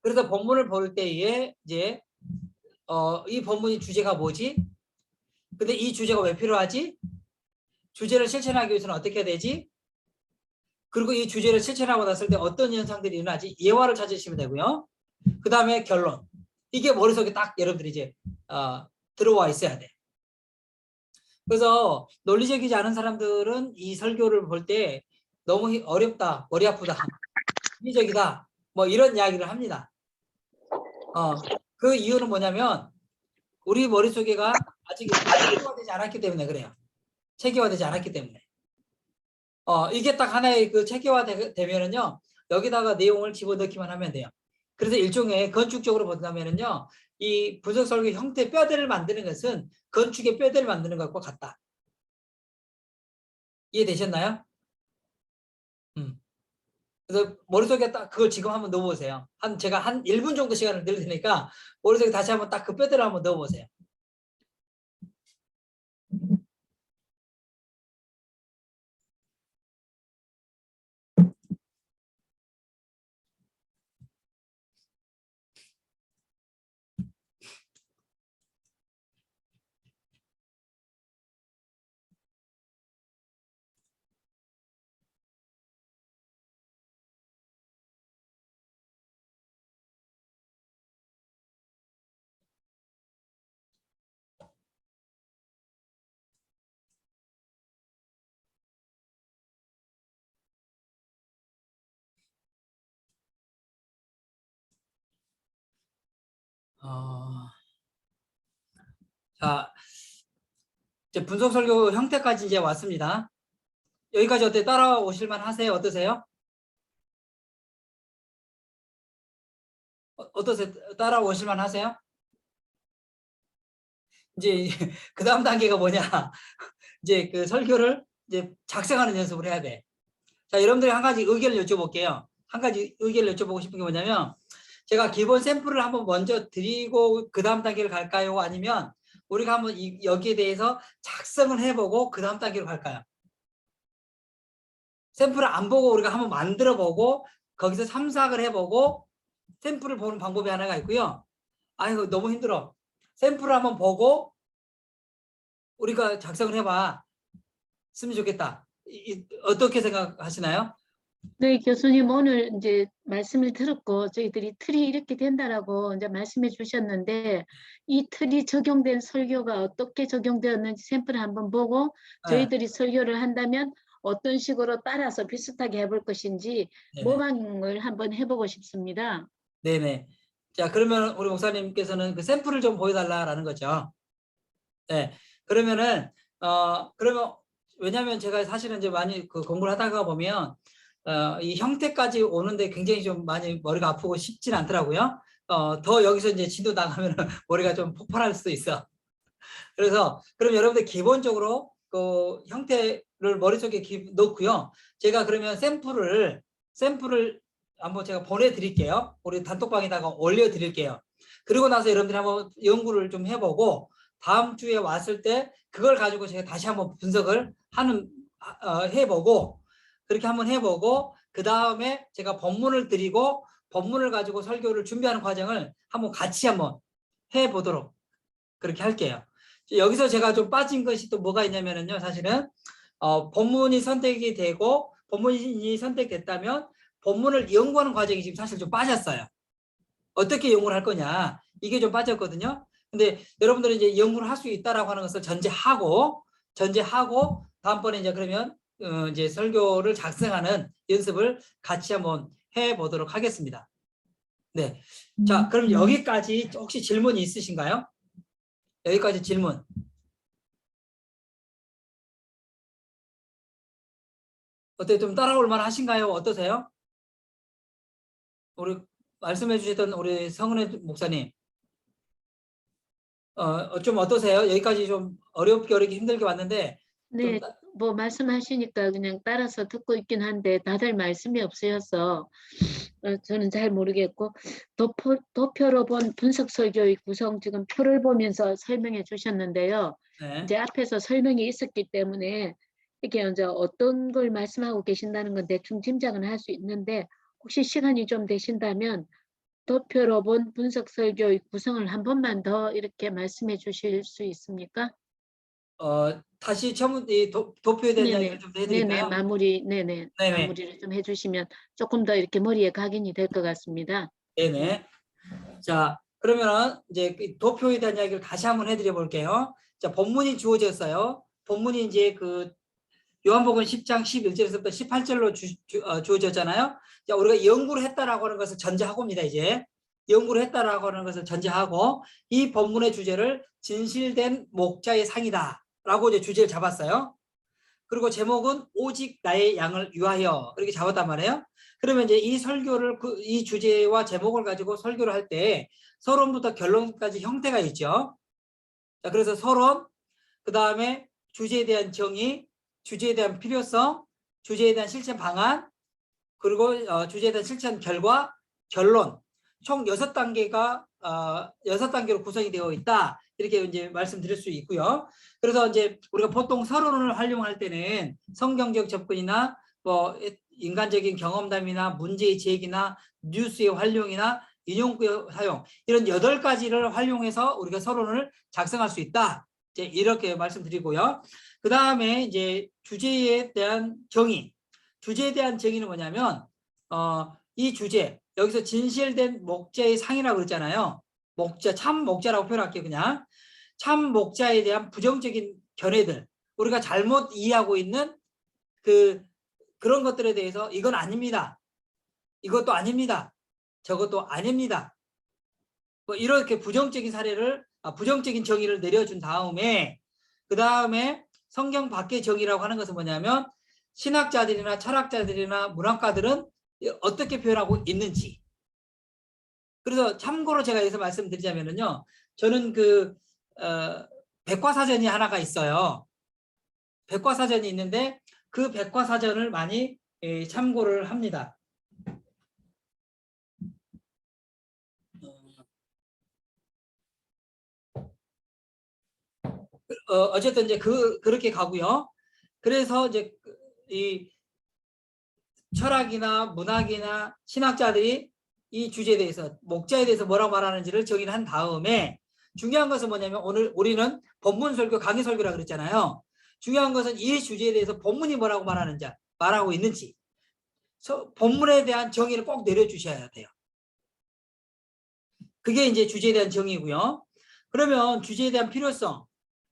그래서 본문을 볼 때에 이제 이 본문의 주제가 뭐지? 근데 이 주제가 왜 필요하지? 주제를 실천하기 위해서는 어떻게 해야 되지? 그리고 이 주제를 실천하고 났을 때 어떤 현상들이 일어나지? 예화를 찾으시면 되고요. 그 다음에 결론. 이게 머릿속에 딱 여러분들이 이제 들어와 있어야 돼. 그래서 논리적이지 않은 사람들은 이 설교를 볼 때 너무 어렵다, 머리 아프다, 합리적이다, 뭐 이런 이야기를 합니다. 그 이유는 뭐냐면 우리 머릿속에가 아직 체계화되지 않았기 때문에 그래요. 체계화되지 않았기 때문에. 이게 딱 하나의 그 체계화되면은요, 여기다가 내용을 집어넣기만 하면 돼요. 그래서 일종의 건축적으로 본다면은요, 이 분석 설계 형태 뼈대를 만드는 것은 건축의 뼈대를 만드는 것과 같다. 이해되셨나요? 그래서 머릿속에 딱 그걸 지금 한번 넣어보세요. 제가 한 1분 정도 시간을 드릴 테니까 머릿속에 다시 한번 딱 그 뼈대를 한번 넣어보세요. 자, 이제 분석 설교 형태까지 이제 왔습니다. 여기까지 어때? 따라오실 만 하세요? 어떠세요? 어떠세요? 따라오실 만 하세요? 이제 그 다음 단계가 뭐냐? 이제 그 설교를 이제 작성하는 연습을 해야 돼. 자, 여러분들이 한 가지 의견을 여쭤볼게요. 한 가지 의견을 여쭤보고 싶은 게 뭐냐면, 제가 기본 샘플을 한번 먼저 드리고 그 다음 단계를 갈까요? 아니면 우리가 한번 여기에 대해서 작성을 해보고 그 다음 단계로 갈까요? 샘플을 안 보고 우리가 한번 만들어 보고 거기서 참작을 해보고 샘플을 보는 방법이 하나가 있고요. 아이고 너무 힘들어. 샘플을 한번 보고 우리가 작성을 해봐. 쓰면 좋겠다. 어떻게 생각하시나요? 네, 교수님 오늘 이제 말씀을 들었고 저희들이 틀이 이렇게 된다라고 이제 말씀해 주셨는데 이 틀이 적용된 설교가 어떻게 적용되었는지 샘플을 한번 보고 저희들이 설교를 한다면 어떤 식으로 따라서 비슷하게 해볼 것인지 네네. 모방을 한번 해보고 싶습니다. 네네. 자, 그러면 우리 목사님께서는 그 샘플을 좀 보여달라라는 거죠. 네. 그러면은, 그러면, 왜냐면 제가 사실은 이제 많이 그 공부를 하다가 보면, 이 형태까지 오는데 굉장히 좀 많이 머리가 아프고 쉽진 않더라고요. 더 여기서 이제 진도 나가면 머리가 좀 폭발할 수도 있어. 그래서, 그럼 여러분들 기본적으로 그 형태를 머릿속에 놓고요. 제가 그러면 샘플을 한번 제가 보내드릴게요. 우리 단톡방에다가 올려드릴게요. 그리고 나서 여러분들이 한번 연구를 좀 해보고 다음 주에 왔을 때 그걸 가지고 제가 다시 한번 분석을 해보고 그렇게 한번 해보고 그 다음에 제가 본문을 드리고 본문을 가지고 설교를 준비하는 과정을 한번 같이 한번 해보도록 그렇게 할게요. 여기서 제가 좀 빠진 것이 또 뭐가 있냐면요. 사실은 본문이 선택이 되고 본문이 선택됐다면 본문을 연구하는 과정이 지금 사실 좀 빠졌어요. 어떻게 연구를 할 거냐 이게 좀 빠졌거든요. 근데 여러분들이 이제 연구를 할 수 있다라고 하는 것을 전제하고 다음번에 이제 그러면 이제 설교를 작성하는 연습을 같이 한번 해보도록 하겠습니다. 네. 자, 그럼 여기까지 혹시 질문이 있으신가요? 여기까지 질문. 어때 좀 따라올 만 하신가요? 어떠세요? 우리 말씀해 주셨던 우리 성은혜 목사님. 좀 어떠세요? 여기까지 좀 어렵게 힘들게 왔는데 좀 네, 뭐 말씀하시니까 그냥 따라서 듣고 있긴 한데 다들 말씀이 없으셔서 저는 잘 모르겠고 도표로 본 분석 설교의 구성 지금 표를 보면서 설명해 주셨는데요. 네. 이제 앞에서 설명이 있었기 때문에 이게 이제 어떤 걸 말씀하고 계신다는 건 대충 짐작은 할 수 있는데 혹시 시간이 좀 되신다면 도표로 본 분석 설교의 구성을 한 번만 더 이렇게 말씀해 주실 수 있습니까? 다시 처음 이 도표에 대한 이야기를 네네. 좀 네네. 해드릴까요? 네네. 네네. 마무리를 좀 해주시면 조금 더 이렇게 머리에 각인이 될 것 같습니다. 네네. 자, 그러면은 이제 그 도표에 대한 이야기를 다시 한번 해드려 볼게요. 자, 본문이 주어졌어요. 본문이 이제 그 요한복음 10장 11절에서부터 18절로 주어졌잖아요. 자, 우리가 연구를 했다라고 하는 것을 전제하고입니다. 이제 연구를 했다라고 하는 것을 전제하고 이 본문의 주제를 진실된 목자의 상이다라고 이제 주제를 잡았어요. 그리고 제목은 오직 나의 양을 위하여 이렇게 잡았단 말이에요. 그러면 이제 이 설교를 이 주제와 제목을 가지고 설교를 할 때 서론부터 결론까지 형태가 있죠. 자, 그래서 서론, 그 다음에 주제에 대한 정의, 주제에 대한 필요성, 주제에 대한 실천 방안, 그리고 주제에 대한 실천 결과, 결론. 총 6단계가 6단계로 구성이 되어 있다. 이렇게 이제 말씀드릴 수 있고요. 그래서 이제 우리가 보통 서론을 활용할 때는 성경적 접근이나 뭐 인간적인 경험담이나 문제의 제기나 뉴스의 활용이나 인용구의 사용 이런 8가지를 활용해서 우리가 서론을 작성할 수 있다. 이제 이렇게 말씀드리고요. 그 다음에 이제 주제에 대한 정의. 주제에 대한 정의는 뭐냐면 이 주제 여기서 진실된 목자의 상이라고 그랬잖아요. 목자, 참 목자라고 표현할게요. 그냥 참 목자에 대한 부정적인 견해들 우리가 잘못 이해하고 있는 그런 것들에 대해서 이건 아닙니다. 이것도 아닙니다. 저것도 아닙니다. 뭐 이렇게 부정적인 사례를 부정적인 정의를 내려준 다음에 그 다음에 성경 밖의 정의라고 하는 것은 뭐냐면 신학자들이나 철학자들이나 문학가들은 어떻게 표현하고 있는지. 그래서 참고로 제가 여기서 말씀드리자면요, 저는 백과사전이 하나가 있어요. 백과사전이 있는데 그 백과사전을 많이 참고를 합니다. 어쨌든 이제 그렇게 가고요. 그래서 이제 이 철학이나 문학이나 신학자들이 이 주제에 대해서 목자에 대해서 뭐라고 말하는지를 정의를 한 다음에 중요한 것은 뭐냐면 오늘 우리는 본문 설교, 강의 설교라 그랬잖아요. 중요한 것은 이 주제에 대해서 본문이 뭐라고 말하고 있는지 본문에 대한 정의를 꼭 내려주셔야 돼요. 그게 이제 주제에 대한 정의고요. 그러면 주제에 대한 필요성,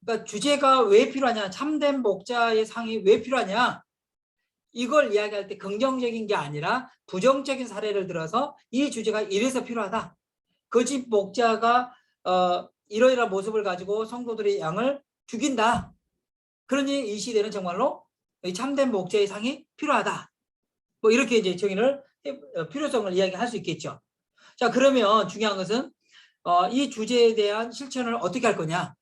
그러니까 주제가 왜 필요하냐, 참된 목자의 상이 왜 필요하냐, 이걸 이야기할 때 긍정적인 게 아니라 부정적인 사례를 들어서 이 주제가 이래서 필요하다. 그 집 목자가 이러이러한 모습을 가지고 성도들의 양을 죽인다. 그러니 이 시대는 정말로 참된 목자의 상이 필요하다. 뭐 이렇게 이제 정의를 필요성을 이야기할 수 있겠죠. 자, 그러면 중요한 것은 이 주제에 대한 실천을 어떻게 할 거냐?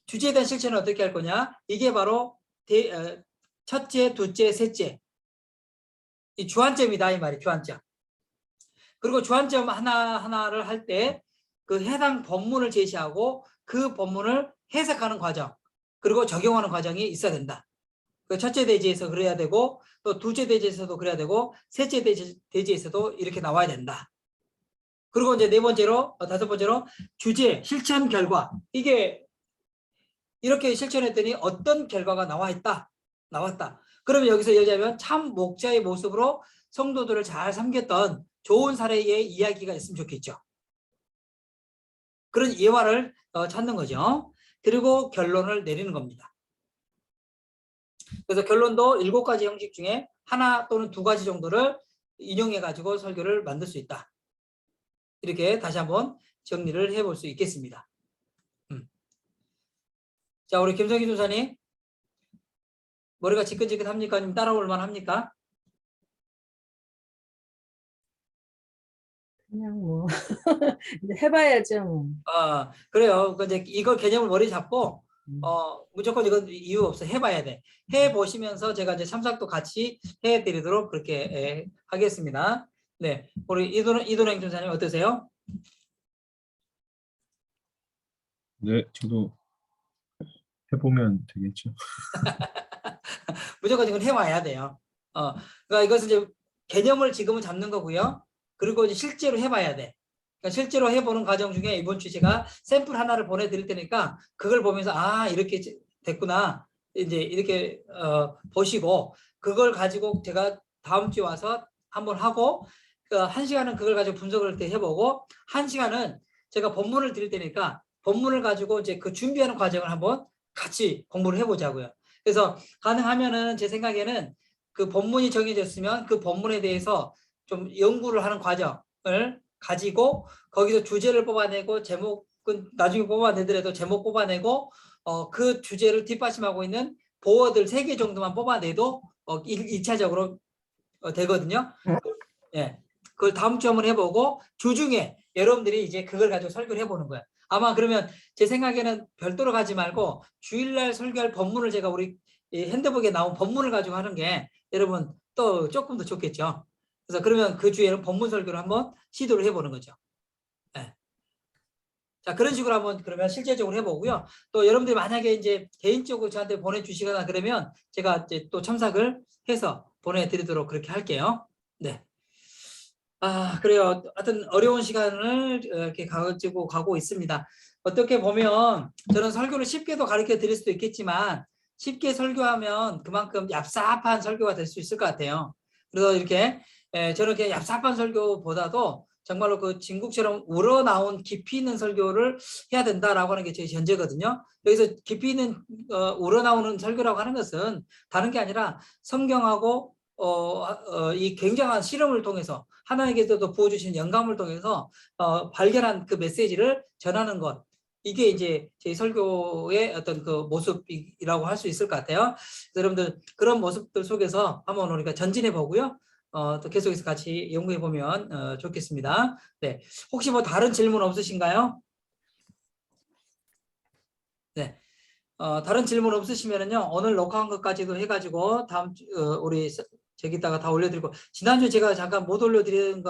주제에 대한 실천을 어떻게 할 거냐? 이게 바로 첫째, 둘째, 셋째. 이 주안점이다 이 말이 주안점. 그리고 주안점 하나를 할 때 그 해당 본문을 제시하고 그 본문을 해석하는 과정, 그리고 적용하는 과정이 있어야 된다. 그 첫째 대지에서 그래야 되고 또 둘째 대지에서도 그래야 되고 셋째 대지에서도 이렇게 나와야 된다. 그리고 이제 네 번째로 다섯 번째로 주제, 실천, 결과. 이게 이렇게 실천했더니 어떤 결과가 나왔다. 그러면 여기서 예를 들자면 참 목자의 모습으로 성도들을 잘 섬겼던 좋은 사례의 이야기가 있으면 좋겠죠. 그런 예화를 찾는 거죠. 그리고 결론을 내리는 겁니다. 그래서 결론도 7가지 형식 중에 하나 또는 2가지 정도를 인용해 가지고 설교를 만들 수 있다. 이렇게 다시 한번 정리를 해볼 수 있겠습니다. 자, 우리 김성희 조사님, 머리가 지끈지끈합니까? 아니면 따라올 만합니까? 그냥 뭐 해봐야죠. 뭐. 그래요. 이제 이걸 개념을 머리 잡고 무조건 이건 이유 없어. 해봐야 돼. 해보시면서 제가 이제 참석도 같이 해드리도록 그렇게 하겠습니다. 네, 우리 이도령 전사님 어떠세요? 네, 저도 해보면 되겠죠. 무조건 이건 해와야 돼요. 그러니까 이것은 이제 개념을 지금은 잡는 거고요. 그리고 이제 실제로 해봐야 돼. 그러니까 실제로 해보는 과정 중에 이번 주 제가 샘플 하나를 보내드릴 테니까 그걸 보면서 이렇게 됐구나. 이제 이렇게 보시고 그걸 가지고 제가 다음 주에 와서 한번 하고 1시간은 그걸 가지고 분석을 해보고 1시간은 제가 본문을 드릴 테니까 본문을 가지고 이제 그 준비하는 과정을 한번 같이 공부를 해보자고요. 그래서 가능하면은 제 생각에는 그 본문이 정해졌으면 그 본문에 대해서 좀 연구를 하는 과정을 가지고 거기서 주제를 뽑아내고 제목은 나중에 뽑아내더라도 제목 뽑아내고 그 주제를 뒷받침하고 있는 보어들 3개 정도만 뽑아내도 1차적으로 되거든요. 예, 그걸 다음 주 한번 해보고 주중에 여러분들이 이제 그걸 가지고 설교를 해보는 거예요. 아마 그러면 제 생각에는 별도로 가지 말고 주일날 설교할 본문을 제가 우리 핸드북에 나온 본문을 가지고 하는 게 여러분 또 조금 더 좋겠죠. 그래서 그러면 그 주에는 본문 설교를 한번 시도를 해보는 거죠. 네. 자, 그런 식으로 한번 그러면 실제적으로 해보고요. 또 여러분들이 만약에 이제 개인적으로 저한테 보내주시거나 그러면 제가 이제 또 첨삭을 해서 보내드리도록 그렇게 할게요. 네. 그래요. 하여튼 어려운 시간을 이렇게 가지고 가고 있습니다. 어떻게 보면 저는 설교를 쉽게도 가르쳐 드릴 수도 있겠지만 쉽게 설교하면 그만큼 얍삽한 설교가 될 수 있을 것 같아요. 그래서 이렇게 저렇게 얍삽한 설교보다도 정말로 그 진국처럼 우러나온 깊이 있는 설교를 해야 된다라고 하는 게 제 전제거든요. 여기서 깊이 있는 우러나오는 설교라고 하는 것은 다른 게 아니라 성경하고 이 굉장한 실험을 통해서 하나님께서도 부어주신 영감을 통해서 발견한 그 메시지를 전하는 것. 이게 이제 저희 설교의 어떤 그 모습이라고 할 수 있을 것 같아요. 여러분들 그런 모습들 속에서 한번 우리가 전진해 보고요. 또 계속해서 같이 연구해 보면 좋겠습니다. 네, 혹시 뭐 다른 질문 없으신가요? 네, 다른 질문 없으시면은요 오늘 녹화한 것까지도 해가지고 다음 주 우리 저기다가 다 올려드리고 지난주 제가 잠깐 못 올려드린 거.